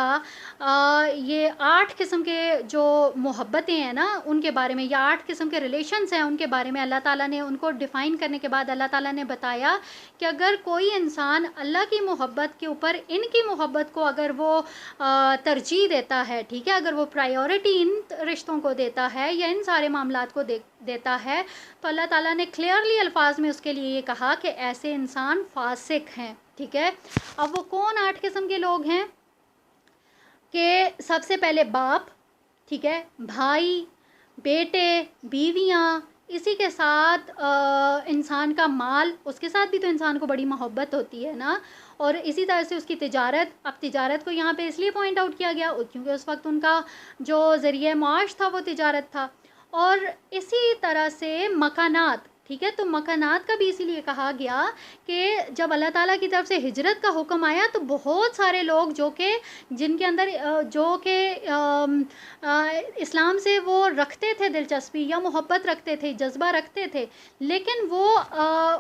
یہ 8 قسم کے جو محبتیں ہیں نا ان کے بارے میں, یا 8 قسم کے ریلیشنز ہیں ان کے بارے میں اللہ تعالیٰ نے ان کو ڈیفائن کرنے کے بعد اللہ تعالیٰ نے بتایا کہ اگر کوئی انسان اللہ کی محبت کے اوپر ان کی محبت کو اگر وہ ترجیح دیتا ہے, ٹھیک ہے, اگر وہ پرائیورٹی ان رشتوں کو دیتا ہے یا ان سارے معاملات کو دیتا ہے, تو اللہ تعالیٰ نے کلیئرلی الفاظ میں اس کے لیے یہ کہا کہ ایسے انسان فاسق ہیں, ٹھیک ہے. اب وہ کون 8 قسم کے لوگ ہیں کہ سب سے پہلے باپ, ٹھیک ہے, بھائی, بیٹے, بیویاں, اسی کے ساتھ انسان کا مال، اس کے ساتھ بھی تو انسان کو بڑی محبت ہوتی ہے نا. اور اسی طرح سے اس کی تجارت، اب تجارت کو یہاں پہ اس لیے پوائنٹ آؤٹ کیا گیا کیونکہ اس وقت ان کا جو ذریعہ معاش تھا وہ تجارت تھا. اور اسی طرح سے مکانات، ٹھیک ہے، تو مکانات کا بھی اسی لیے کہا گیا کہ جب اللہ تعالیٰ کی طرف سے ہجرت کا حکم آیا تو بہت سارے لوگ جو کہ جن کے اندر جو کہ اسلام سے وہ رکھتے تھے دلچسپی یا محبت رکھتے تھے، جذبہ رکھتے تھے، لیکن وہ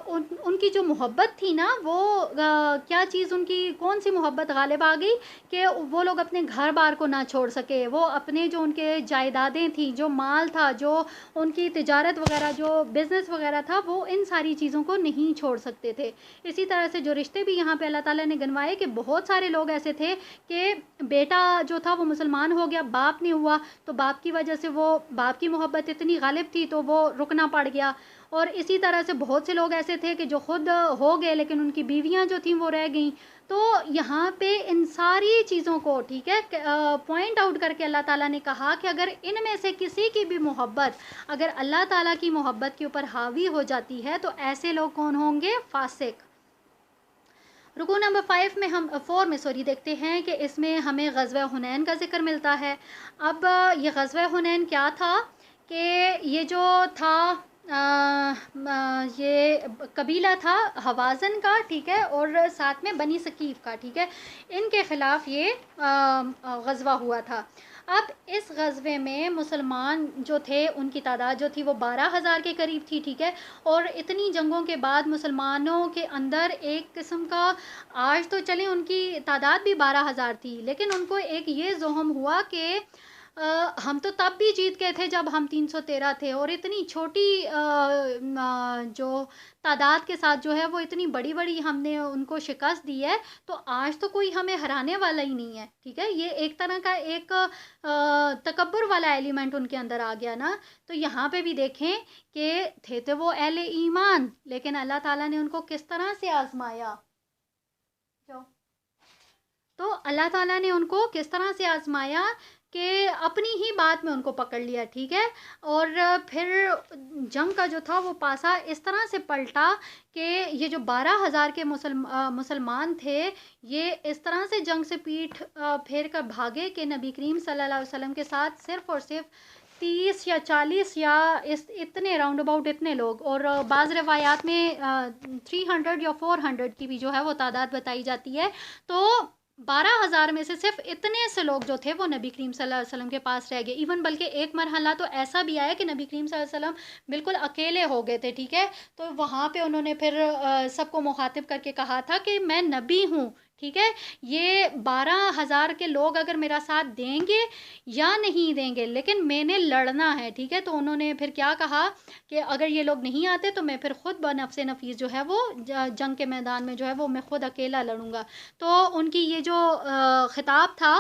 ان کی جو محبت تھی نا، وہ کیا چیز، ان کی کون سی محبت غالب آ گئی کہ وہ لوگ اپنے گھر بار کو نہ چھوڑ سکے. وہ اپنے جو ان کے جائیدادیں تھیں، جو مال تھا، جو ان کی تجارت وغیرہ، جو بزنس وغیرہ تھا، وہ ان ساری چیزوں کو نہیں چھوڑ سکتے تھے. اسی طرح سے جو رشتے بھی یہاں پہ اللہ تعالیٰ نے گنوائے کہ بہت سارے لوگ ایسے تھے کہ بیٹا جو تھا وہ مسلمان ہو گیا، باپ نہیں ہوا، تو باپ کی وجہ سے وہ باپ کی محبت اتنی غالب تھی تو وہ رکنا پڑ گیا. اور اسی طرح سے بہت سے لوگ ایسے تھے کہ جو خود ہو گئے لیکن ان کی بیویاں جو تھیں وہ رہ گئیں. تو یہاں پہ ان ساری چیزوں کو، ٹھیک ہے، پوائنٹ آؤٹ کر کے اللہ تعالیٰ نے کہا کہ اگر ان میں سے کسی کی بھی محبت اگر اللہ تعالیٰ کی محبت کے اوپر حاوی ہو جاتی ہے تو ایسے لوگ کون ہوں گے؟ فاسق. رکوع نمبر 5 میں ہم 4 میں دیکھتے ہیں کہ اس میں ہمیں غزوہ حنین کا ذکر ملتا ہے. اب یہ غزوہ حنین کیا تھا کہ یہ جو تھا یہ قبیلہ تھا حوازن کا، ٹھیک ہے، اور ساتھ میں بنی ثقیف کا، ٹھیک ہے، ان کے خلاف یہ غزوہ ہوا تھا. اب اس غزوے میں مسلمان جو تھے ان کی تعداد جو تھی وہ 12,000 کے قریب تھی، ٹھیک ہے. اور اتنی جنگوں کے بعد مسلمانوں کے اندر ایک قسم کا، آج تو چلیں ان کی تعداد بھی 12,000 تھی لیکن ان کو ایک یہ زہم ہوا کہ ہم تو تب بھی جیت گئے تھے جب ہم 313 تھے، اور اتنی چھوٹی جو تعداد کے ساتھ جو ہے وہ اتنی بڑی بڑی ہم نے ان کو شکست دی ہے، تو آج تو کوئی ہمیں ہرانے والا ہی نہیں ہے، ٹھیک ہے. یہ ایک طرح کا ایک تکبر والا ایلیمنٹ ان کے اندر آ گیا نا. تو یہاں پہ بھی دیکھیں کہ تھے تو وہ اہل ایمان لیکن اللہ تعالیٰ نے ان کو کس طرح سے آزمایا. تو اللہ تعالیٰ نے ان کو کس طرح سے آزمایا کہ اپنی ہی بات میں ان کو پکڑ لیا، ٹھیک ہے. اور پھر جنگ کا جو تھا وہ پاسا اس طرح سے پلٹا کہ یہ جو 12,000 کے مسلمان تھے یہ اس طرح سے جنگ سے پیٹھ پھیر کر بھاگے کہ نبی کریم صلی اللہ علیہ وسلم کے ساتھ صرف اور صرف 30 یا 40 یا اتنے راؤنڈ اباؤٹ اتنے لوگ، اور بعض روایات میں 300 یا 400 کی بھی جو ہے وہ تعداد بتائی جاتی ہے. تو 12,000 میں سے صرف اتنے سے لوگ جو تھے وہ نبی کریم صلی اللہ علیہ وسلم کے پاس رہ گئے. ایون بلکہ ایک مرحلہ تو ایسا بھی آیا کہ نبی کریم صلی اللہ علیہ وسلم بالکل اکیلے ہو گئے تھے، ٹھیک ہے. تو وہاں پہ انہوں نے پھر سب کو مخاطب کر کے کہا تھا کہ میں نبی ہوں، ٹھیک ہے، یہ 12,000 کے لوگ اگر میرا ساتھ دیں گے یا نہیں دیں گے لیکن میں نے لڑنا ہے، ٹھیک ہے. تو انہوں نے پھر کیا کہا کہ اگر یہ لوگ نہیں آتے تو میں پھر خود بنفس نفیس جو ہے وہ جنگ کے میدان میں جو ہے وہ میں خود اکیلا لڑوں گا. تو ان کی یہ جو خطاب تھا،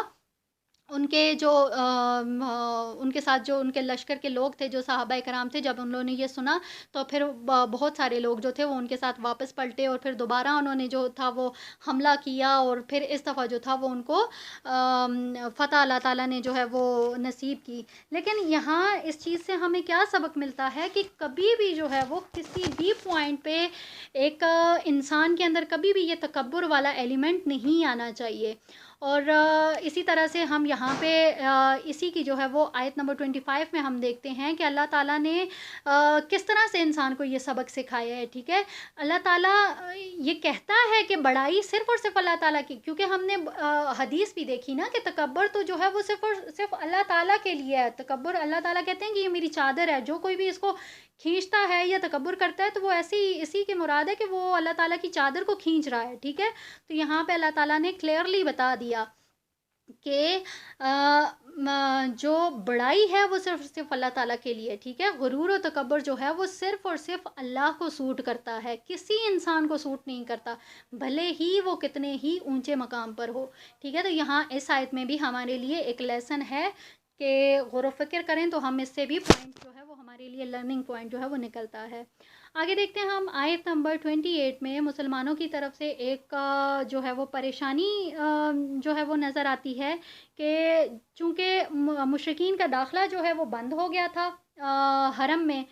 ان کے جو ان کے ساتھ جو ان کے لشکر کے لوگ تھے، جو صحابہ کرام تھے، جب ان لوگوں نے یہ سنا تو پھر بہت سارے لوگ جو تھے وہ ان کے ساتھ واپس پلٹے اور پھر دوبارہ انہوں نے جو تھا وہ حملہ کیا، اور پھر اس دفعہ جو تھا وہ ان کو فتح اللہ تعالیٰ نے جو ہے وہ نصیب کی. لیکن یہاں اس چیز سے ہمیں کیا سبق ملتا ہے کہ کبھی بھی جو ہے وہ کسی بھی پوائنٹ پہ ایک انسان کے اندر کبھی بھی یہ تکبر والا ایلیمنٹ نہیں آنا چاہیے. اور اسی طرح سے ہم یہاں پہ اسی کی جو ہے وہ آیت نمبر 25 میں ہم دیکھتے ہیں کہ اللہ تعالیٰ نے کس طرح سے انسان کو یہ سبق سکھایا ہے، ٹھیک ہے. اللہ تعالیٰ یہ کہتا ہے کہ بڑائی صرف اور صرف اللہ تعالیٰ کی، کیونکہ ہم نے حدیث بھی دیکھی نا کہ تکبر تو جو ہے وہ صرف اور صرف اللہ تعالیٰ کے لیے ہے. تکبر اللہ تعالیٰ کہتے ہیں کہ یہ میری چادر ہے، جو کوئی بھی اس کو کھینچتا ہے یا تکبر کرتا ہے تو وہ اسی کے مراد ہے کہ وہ اللہ تعالیٰ کی چادر کو کھینچ رہا ہے، ٹھیک ہے. تو یہاں پہ اللہ تعالیٰ نے کلیئرلی بتا دیا کہ جو بڑائی ہے وہ صرف اللہ تعالیٰ کے لیے، ٹھیک ہے. غرور و تکبر جو ہے وہ صرف اور صرف اللہ کو سوٹ کرتا ہے، کسی انسان کو سوٹ نہیں کرتا، بھلے ہی وہ کتنے ہی اونچے مقام پر ہو، ٹھیک ہے. تو یہاں اس آیت میں بھی ہمارے لیے ایک لیسن ہے کہ غور و فکر کریں تو ہم اس سے بھی پوائنٹ جو ہے وہ ہمارے لیے لرننگ پوائنٹ جو ہے وہ نکلتا ہے. آگے دیکھتے ہیں ہم آیت نمبر 28 میں مسلمانوں کی طرف سے ایک جو ہے وہ پریشانی جو ہے وہ نظر آتی ہے کہ چونکہ مشرکین کا داخلہ جو ہے وہ بند ہو گیا تھا حرم میں،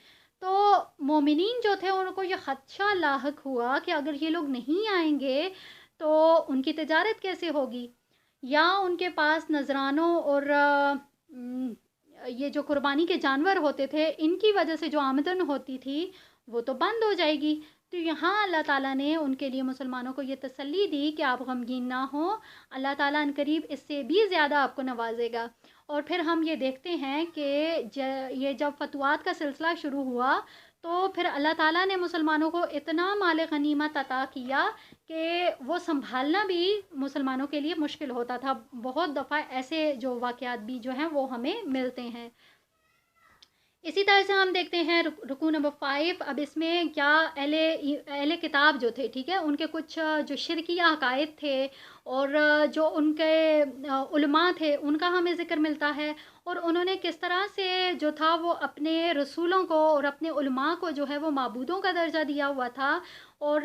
تو مومنین جو تھے ان کو یہ خدشہ لاحق ہوا کہ اگر یہ لوگ نہیں آئیں گے تو ان کی تجارت کیسے ہوگی، یا ان کے پاس نذرانوں اور یہ جو قربانی کے جانور ہوتے تھے ان کی وجہ سے جو آمدن ہوتی تھی وہ تو بند ہو جائے گی۔ تو یہاں اللہ تعالیٰ نے ان کے لیے مسلمانوں کو یہ تسلی دی کہ آپ غمگین نہ ہوں، اللہ تعالیٰ ان قریب اس سے بھی زیادہ آپ کو نوازے گا۔ اور پھر ہم یہ دیکھتے ہیں کہ یہ جب فتوحات کا سلسلہ شروع ہوا تو پھر اللہ تعالیٰ نے مسلمانوں کو اتنا مال غنیمت عطا کیا کہ وہ سنبھالنا بھی مسلمانوں کے لیے مشکل ہوتا تھا۔ بہت دفعہ ایسے جو واقعات بھی جو ہیں وہ ہمیں ملتے ہیں۔ اسی طرح سے ہم دیکھتے ہیں رکوع نمبر 5۔ اب اس میں کیا اہل کتاب جو تھے، ٹھیک ہے، ان کے کچھ جو شرکیہ عقائد تھے اور جو ان کے علماء تھے ان کا ہمیں ذکر ملتا ہے، اور انہوں نے کس طرح سے جو تھا وہ اپنے رسولوں کو اور اپنے علماء کو جو ہے وہ معبودوں کا درجہ دیا ہوا تھا، اور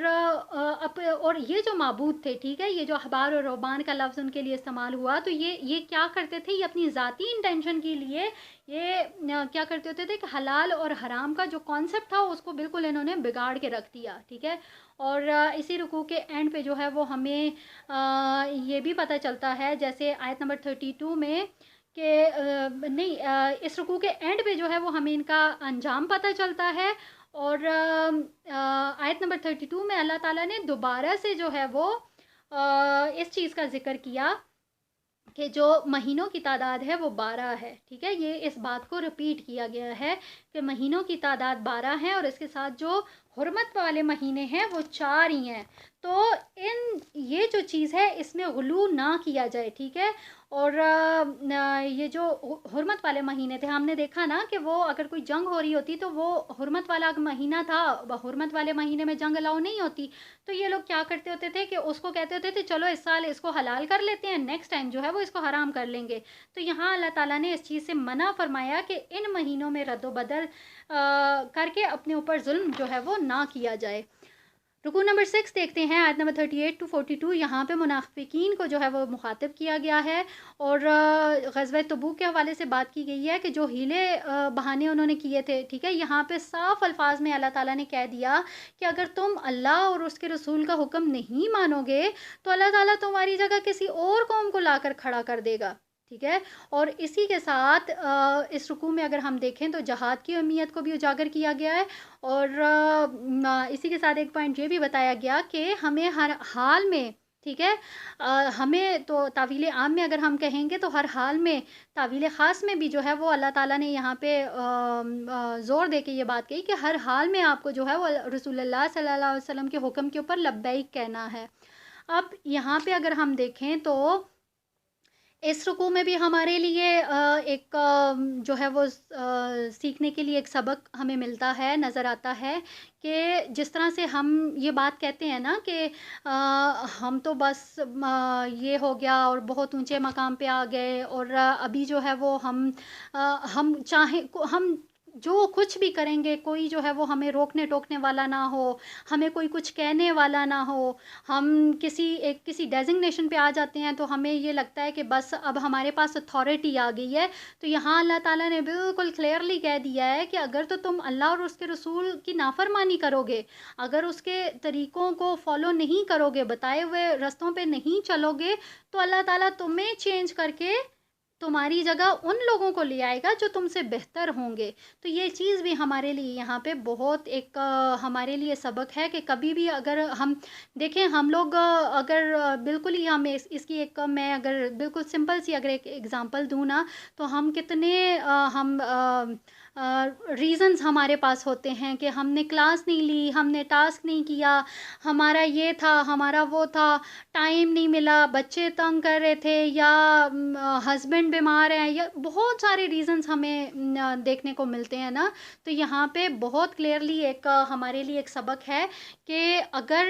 یہ جو معبود تھے، ٹھیک ہے، یہ جو احبار اور رہبان کا لفظ ان کے لیے استعمال ہوا، تو یہ کیا کرتے تھے، یہ اپنی ذاتی انٹینشن کے لیے یہ کیا کرتے ہوتے تھے کہ حلال اور حرام کا جو کانسیپٹ تھا اس کو بالکل انہوں نے بگاڑ کے رکھ دیا، ٹھیک ہے۔ اور اسی رکوع کے اینڈ پہ جو ہے وہ ہمیں یہ بھی پتہ چلتا ہے، جیسے آیت نمبر 32 میں کہ اس رکوع کے اینڈ پہ جو ہے وہ ہمیں ان کا انجام پتہ چلتا ہے، اور آیت نمبر 32 میں اللہ تعالیٰ نے دوبارہ سے جو ہے وہ اس چیز کا ذکر کیا کہ جو مہینوں کی تعداد ہے وہ 12 ہے، ٹھیک ہے، یہ اس بات کو رپیٹ کیا گیا ہے کہ مہینوں کی تعداد 12 ہے، اور اس کے ساتھ جو حرمت والے مہینے ہیں وہ 4 ہی ہیں۔ تو یہ جو چیز ہے اس میں غلو نہ کیا جائے، ٹھیک ہے۔ اور یہ جو حرمت والے مہینے تھے، ہم نے دیکھا نا کہ وہ اگر کوئی جنگ ہو رہی ہوتی تو وہ حرمت والا مہینہ تھا، حرمت والے مہینے میں جنگ الاؤ نہیں ہوتی، تو یہ لوگ کیا کرتے ہوتے تھے کہ اس کو کہتے ہوتے تھے چلو اس سال اس کو حلال کر لیتے ہیں، نیکسٹ ٹائم جو ہے وہ اس کو حرام کر لیں گے۔ تو یہاں اللہ تعالیٰ نے اس چیز سے منع فرمایا کہ ان مہینوں میں رد و بدل کر کے اپنے اوپر ظلم جو ہے وہ نہ کیا جائے۔ رکوع نمبر 6 دیکھتے ہیں، آیت نمبر 38 to 42۔ یہاں پہ منافقین کو جو ہے وہ مخاطب کیا گیا ہے، اور غزوہ تبوک کے حوالے سے بات کی گئی ہے کہ جو ہیلے بہانے انہوں نے کیے تھے، ٹھیک ہے، یہاں پہ صاف الفاظ میں اللہ تعالیٰ نے کہہ دیا کہ اگر تم اللہ اور اس کے رسول کا حکم نہیں مانو گے تو اللہ تعالیٰ تمہاری جگہ کسی اور قوم کو لا کر کھڑا کر دے گا، ٹھیک ہے۔ اور اسی کے ساتھ اس رکوع میں اگر ہم دیکھیں تو جہاد کی اہمیت کو بھی اجاگر کیا گیا ہے، اور اسی کے ساتھ ایک پوائنٹ یہ بھی بتایا گیا کہ ہمیں ہر حال میں، ٹھیک ہے، ہمیں تو تعویل عام میں اگر ہم کہیں گے تو ہر حال میں، تعویل خاص میں بھی جو ہے وہ اللہ تعالیٰ نے یہاں پہ زور دے کے یہ بات کہی کہ ہر حال میں آپ کو جو ہے وہ رسول اللہ صلی اللہ علیہ وسلم کے حکم کے اوپر لبیک کہنا ہے۔ اب یہاں پہ اگر ہم دیکھیں تو اس رکوع میں بھی ہمارے لیے ایک جو ہے وہ سیکھنے کے لیے ایک سبق ہمیں ملتا ہے، نظر آتا ہے کہ جس طرح سے ہم یہ بات کہتے ہیں نا کہ ہم تو بس یہ ہو گیا اور بہت اونچے مقام پہ آ گئے، اور ابھی جو ہے وہ ہم چاہیں ہم جو کچھ بھی کریں گے کوئی جو ہے وہ ہمیں روکنے ٹوکنے والا نہ ہو، ہمیں کوئی کچھ کہنے والا نہ ہو، ہم کسی ڈیزنگنیشن پہ آ جاتے ہیں تو ہمیں یہ لگتا ہے کہ بس اب ہمارے پاس اتھارٹی آ گئی ہے۔ تو یہاں اللہ تعالیٰ نے بالکل کلیئرلی کہہ دیا ہے کہ اگر تو تم اللہ اور اس کے رسول کی نافرمانی کرو گے، اگر اس کے طریقوں کو فالو نہیں کرو گے، بتائے ہوئے رستوں پہ نہیں چلو گے، تو اللہ تعالیٰ تمہیں چینج کر کے تمہاری جگہ ان لوگوں کو لے آئے گا جو تم سے بہتر ہوں گے۔ تو یہ چیز بھی ہمارے لیے یہاں پہ بہت ایک ہمارے لیے سبق ہے کہ کبھی بھی اگر ہم دیکھیں، ہم لوگ اگر بالکل ہی ہم اس کی ایک میں اگر بالکل سمپل سی اگر ایک ایگزامپل دوں نا، تو ہم کتنے ریزنز ہمارے پاس ہوتے ہیں کہ ہم نے کلاس نہیں لی، ہم نے ٹاسک نہیں کیا، ہمارا یہ تھا، ہمارا وہ تھا، ٹائم نہیں ملا، بچے تنگ کر رہے تھے، یا ہسبینڈ بیمار ہیں، یا بہت سارے ریزنز ہمیں دیکھنے کو ملتے ہیں نا۔ تو یہاں پہ بہت کلیئرلی ایک ہمارے لیے ایک سبق ہے کہ اگر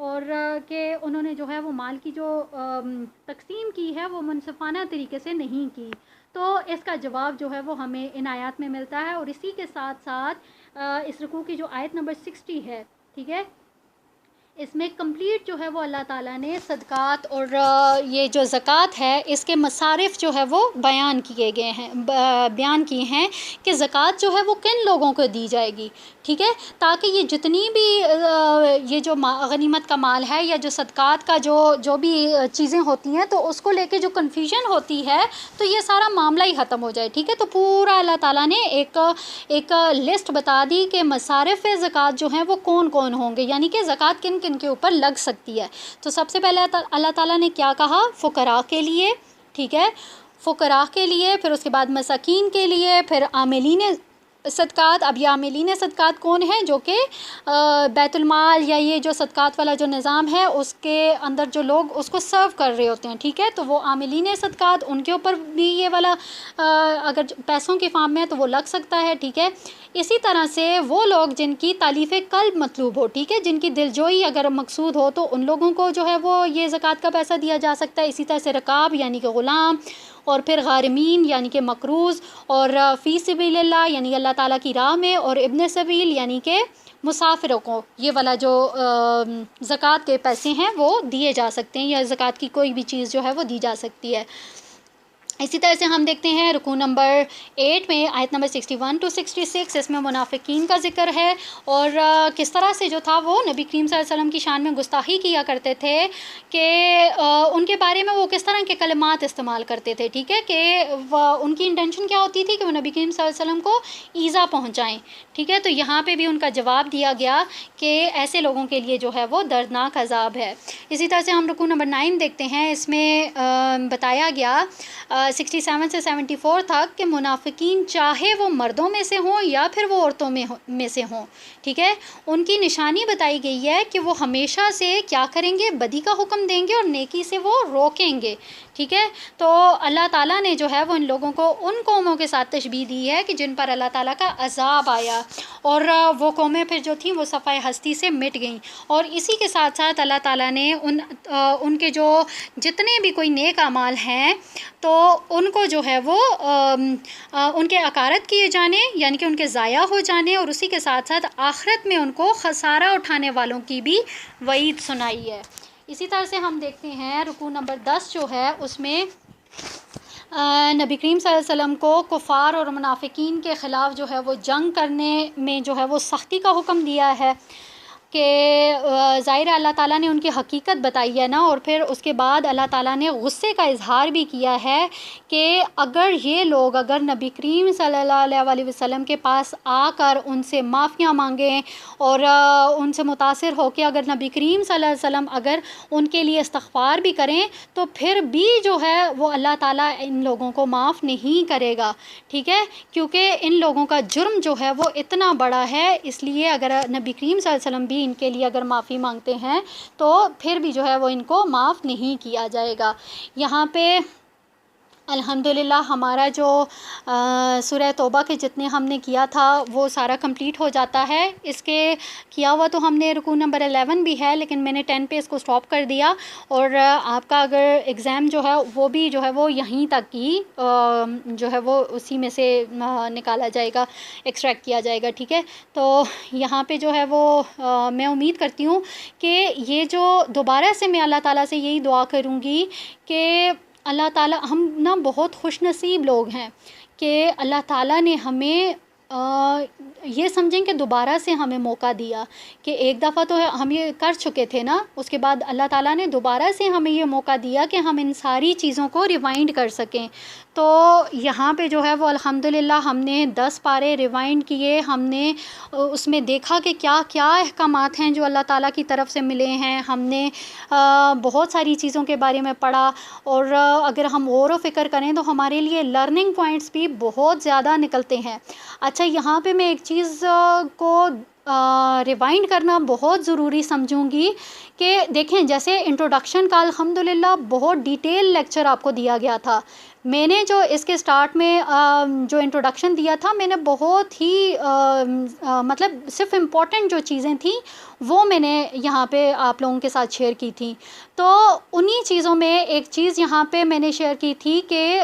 اور کہ انہوں نے جو ہے وہ مال کی جو تقسیم کی ہے وہ منصفانہ طریقے سے نہیں کی. تو اس کا جواب جو ہے وہ ہمیں ان آیات میں ملتا ہے. اور اسی کے ساتھ ساتھ اس رکوع کی جو آیت نمبر 60 ہے، ٹھیک ہے، اس میں کمپلیٹ جو ہے وہ اللہ تعالیٰ نے صدقات اور یہ جو زکوٰۃ ہے اس کے مصارف جو ہے وہ بیان کیے کیے ہیں کہ زکوٰۃ جو ہے وہ کن لوگوں کو دی جائے گی، ٹھیک ہے، تاکہ یہ جتنی بھی یہ جو غنیمت کا مال ہے یا جو صدقات کا جو بھی چیزیں ہوتی ہیں تو اس کو لے کے جو کنفیوژن ہوتی ہے تو یہ سارا معاملہ ہی ختم ہو جائے، ٹھیک ہے. تو پورا اللہ تعالیٰ نے ایک لسٹ بتا دی کہ مصارف زکوٰۃ جو ہیں وہ کون کون ہوں گے، یعنی کہ زکوٰۃ کن کن کے اوپر لگ سکتی ہے. تو سب سے پہلے اللہ تعالیٰ نے کیا کہا؟ فقراء کے لیے، ٹھیک ہے، فقراء کے لیے، پھر اس کے بعد مساکین کے لیے، پھر عاملین صدقات. اب یہ عاملین صدقات کون ہیں؟ جو کہ بیت المال یا یہ جو صدقات والا جو نظام ہے اس کے اندر جو لوگ اس کو سرو کر رہے ہوتے ہیں، ٹھیک ہے، تو وہ عاملین صدقات، ان کے اوپر بھی یہ والا اگر پیسوں کی فارم میں ہے تو وہ لگ سکتا ہے، ٹھیک ہے. اسی طرح سے وہ لوگ جن کی تالیف قلب مطلوب ہو، ٹھیک ہے، جن کی دلجوئی اگر مقصود ہو تو ان لوگوں کو جو ہے وہ یہ زکوٰۃ کا پیسہ دیا جا سکتا ہے. اسی طرح سے رقاب یعنی کہ غلام، اور پھر غارمین یعنی کہ مقروض، اور فی سبیل اللہ یعنی اللہ تعالیٰ کی راہ میں، اور ابن سبیل یعنی کہ مسافروں کو یہ والا جو زکوٰۃ کے پیسے ہیں وہ دیے جا سکتے ہیں، یا زکوٰۃ کی کوئی بھی چیز جو ہے وہ دی جا سکتی ہے. اسی طرح سے ہم دیکھتے ہیں رکوع نمبر 8 میں آیت نمبر 61 to 66، اس میں منافقین کا ذکر ہے اور کس طرح سے جو تھا وہ نبی کریم صلی اللہ علیہ وسلم کی شان میں گستاخی کیا کرتے تھے، کہ ان کے بارے میں وہ کس طرح کے کلمات استعمال کرتے تھے، ٹھیک ہے، کہ ان کی انٹینشن کیا ہوتی تھی کہ وہ نبی کریم صلی اللہ علیہ وسلم کو ایذا پہنچائیں، ٹھیک ہے. تو یہاں پہ بھی ان کا جواب دیا گیا کہ ایسے لوگوں کے لیے جو ہے وہ دردناک عذاب ہے. اسی طرح سے ہم رکوع نمبر 9 دیکھتے ہیں، اس میں بتایا گیا 67 سے 74 تک کہ منافقین چاہے وہ مردوں میں سے ہوں یا پھر وہ عورتوں میں سے ہوں، ٹھیک ہے، ان کی نشانی بتائی گئی ہے کہ وہ ہمیشہ سے کیا کریں گے؟ بدی کا حکم دیں گے اور نیکی سے وہ روکیں گے، ٹھیک ہے. تو اللہ تعالیٰ نے جو ہے وہ ان لوگوں کو ان قوموں کے ساتھ تشبیہ دی ہے کہ جن پر اللہ تعالیٰ کا عذاب آیا، اور وہ قومیں پھر جو تھیں وہ صفحہ ہستی سے مٹ گئیں. اور اسی کے ساتھ ساتھ اللہ تعالیٰ نے ان کے جو جتنے بھی کوئی نیک اعمال ہیں تو ان کو جو ہے وہ ان کے اکارت کیے جانے یعنی کہ ان کے ضائع ہو جانے، اور اسی کے ساتھ ساتھ آخرت میں ان کو خسارہ اٹھانے والوں کی بھی وعید سنائی ہے. اسی طرح سے ہم دیکھتے ہیں رکوع نمبر 10 جو ہے اس میں نبی کریم صلی اللہ علیہ وسلم کو کفار اور منافقین کے خلاف جو ہے وہ جنگ کرنے میں جو ہے وہ سختی کا حکم دیا ہے، کہ ظاہر اللہ تعالیٰ نے ان کی حقیقت بتائی ہے نا، اور پھر اس کے بعد اللہ تعالیٰ نے غصے کا اظہار بھی کیا ہے کہ اگر یہ لوگ اگر نبی کریم صلی اللہ علیہ وسلم کے پاس آ کر ان سے معافیاں مانگیں اور ان سے متاثر ہو کے اگر نبی کریم صلی اللہ علیہ وسلم اگر ان کے لیے استغفار بھی کریں تو پھر بھی جو ہے وہ اللہ تعالیٰ ان لوگوں کو معاف نہیں کرے گا، ٹھیک ہے، کیونکہ ان لوگوں کا جرم جو ہے وہ اتنا بڑا ہے. اس لیے اگر نبی کریم صلی اللہ علیہ وسلم بھی ان کے لیے اگر معافی مانگتے ہیں تو پھر بھی جو ہے وہ ان کو معاف نہیں کیا جائے گا. یہاں پہ الحمدللہ ہمارا جو سورہ توبہ کے جتنے ہم نے کیا تھا وہ سارا کمپلیٹ ہو جاتا ہے. اس کے کیا ہوا تو ہم نے رکوع نمبر 11 بھی ہے، لیکن میں نے 10 پہ اس کو سٹاپ کر دیا، اور آپ کا اگر ایگزام جو ہے وہ بھی جو ہے وہ یہیں تک ہی جو ہے وہ اسی میں سے نکالا جائے گا، ایکسٹریکٹ کیا جائے گا، ٹھیک ہے. تو یہاں پہ جو ہے وہ میں امید کرتی ہوں کہ یہ جو دوبارہ سے میں اللہ تعالیٰ سے یہی دعا کروں گی کہ اللہ تعالیٰ ہم نا بہت خوش نصیب لوگ ہیں کہ اللہ تعالیٰ نے ہمیں یہ سمجھیں کہ دوبارہ سے ہمیں موقع دیا، کہ ایک دفعہ تو ہم یہ کر چکے تھے نا، اس کے بعد اللہ تعالیٰ نے دوبارہ سے ہمیں یہ موقع دیا کہ ہم ان ساری چیزوں کو ریوائنڈ کر سکیں. تو یہاں پہ جو ہے وہ الحمدللہ ہم نے 10 پارے ریوائنڈ کیے، ہم نے اس میں دیکھا کہ کیا کیا احکامات ہیں جو اللہ تعالیٰ کی طرف سے ملے ہیں، ہم نے بہت ساری چیزوں کے بارے میں پڑھا، اور اگر ہم غور و فکر کریں تو ہمارے لیے لرننگ پوائنٹس بھی بہت زیادہ نکلتے ہیں. اچھا، یہاں پہ میں ایک چیز کو ریوائنڈ کرنا بہت ضروری سمجھوں گی کہ دیکھیں جیسے انٹروڈکشن کا الحمدللہ بہت ڈیٹیل لیکچر آپ کو دیا گیا تھا، میں نے جو اس کے سٹارٹ میں جو انٹروڈکشن دیا تھا، میں نے بہت ہی مطلب صرف امپورٹنٹ جو چیزیں تھیں وہ میں نے یہاں پہ آپ لوگوں کے ساتھ شیئر کی تھیں. تو انہی چیزوں میں ایک چیز یہاں پہ میں نے شیئر کی تھی کہ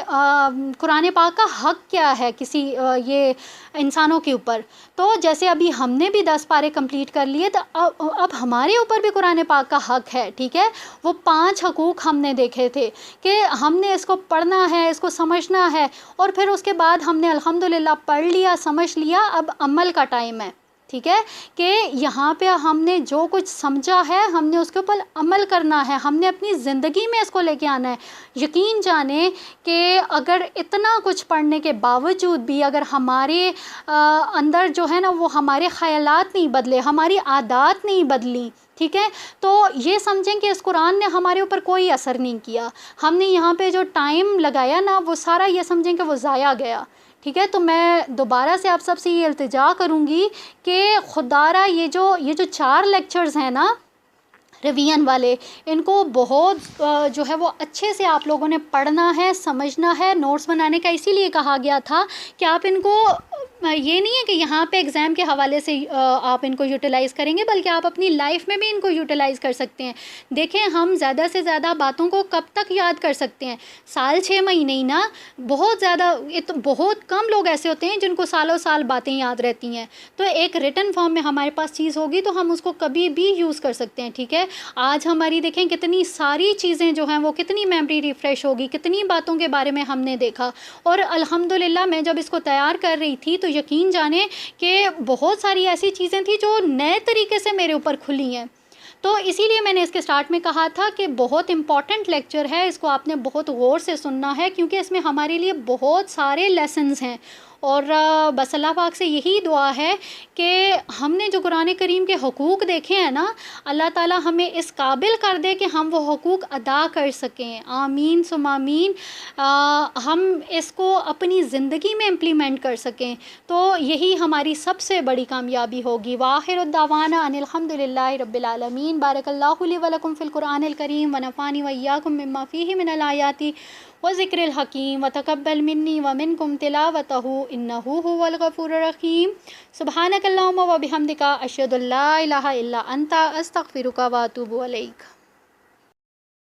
قرآن پاک کا حق کیا ہے کسی یہ انسانوں کے اوپر. تو جیسے ابھی ہم نے بھی 10 پارے کمپلیٹ کر لیے، تو اب ہمارے اوپر بھی قرآن پاک کا حق ہے. ٹھیک ہے، وہ 5 حقوق ہم نے دیکھے تھے کہ ہم نے اس کو پڑھنا ہے، اس کو سمجھنا ہے، اور پھر اس کے بعد ہم نے الحمدللہ پڑھ لیا، سمجھ لیا. اب عمل کا ٹائم ہے. ٹھیک ہے، کہ یہاں پہ ہم نے جو کچھ سمجھا ہے ہم نے اس کے اوپر عمل کرنا ہے، ہم نے اپنی زندگی میں اس کو لے کے آنا ہے. یقین جانیں کہ اگر اتنا کچھ پڑھنے کے باوجود بھی اگر ہمارے اندر جو ہے نا وہ ہمارے خیالات نہیں بدلے، ہماری عادات نہیں بدلی، ٹھیک ہے، تو یہ سمجھیں کہ اس قرآن نے ہمارے اوپر کوئی اثر نہیں کیا. ہم نے یہاں پہ جو ٹائم لگایا نا وہ سارا یہ سمجھیں کہ وہ ضائع گیا. ٹھیک ہے، تو میں دوبارہ سے آپ سب سے یہ التجا کروں گی کہ خدارہ یہ جو 4 لیکچرز ہیں نا ریویژن والے، ان کو بہت جو ہے وہ اچھے سے آپ لوگوں نے پڑھنا ہے، سمجھنا ہے. نوٹس بنانے کا اسی لیے کہا گیا تھا کہ آپ ان کو یہ نہیں ہے کہ یہاں پہ ایگزام کے حوالے سے آپ ان کو یوٹیلائز کریں گے، بلکہ آپ اپنی لائف میں بھی ان کو یوٹیلائز کر سکتے ہیں. دیکھیں ہم زیادہ سے زیادہ باتوں کو کب تک یاد کر سکتے ہیں؟ سال 6 مہینے ہی نا. بہت زیادہ بہت کم لوگ ایسے ہوتے ہیں جن کو سالوں سال باتیں یاد رہتی ہیں. تو ایک ریٹن فارم میں ہمارے پاس چیز ہوگی تو ہم اس کو کبھی بھی یوز کر سکتے ہیں. ٹھیک ہے، آج ہماری دیکھیں کتنی ساری چیزیں جو ہیں وہ کتنی میموری ریفریش ہوگی، کتنی باتوں کے بارے میں ہم نے دیکھا. اور الحمدللہ میں جب اس کو تیار کر رہی تھی تو یقین جانیں کہ بہت ساری ایسی چیزیں تھیں جو نئے طریقے سے میرے اوپر کھلی ہیں. تو اسی لیے میں نے اس کے سٹارٹ میں کہا تھا کہ بہت امپورٹنٹ لیکچر ہے، اس کو آپ نے بہت غور سے سننا ہے، کیونکہ اس میں ہمارے لیے بہت سارے لیسنز ہیں. اور بس اللہ پاک سے یہی دعا ہے کہ ہم نے جو قرآن کریم کے حقوق دیکھے ہیں نا، اللہ تعالیٰ ہمیں اس قابل کر دے کہ ہم وہ حقوق ادا کر سکیں. آمین ثم آمین. ہم اس کو اپنی زندگی میں امپلیمنٹ کر سکیں، تو یہی ہماری سب سے بڑی کامیابی ہوگی. وآخر الدعوانا ان الحمدللہ رب العالمین. بارک اللہ لی ولکم فی القرآن الکریم ونفعنی وإیاکم مما فیہ من الآیات وذکر الحکیم وتقبل منی ومنکم تلاوتہ انہ هو الغفور الرحیم. سبحانک اللہم وبحمدک اشہد ان لا الہ الا انت استغفرک واتوب الیک.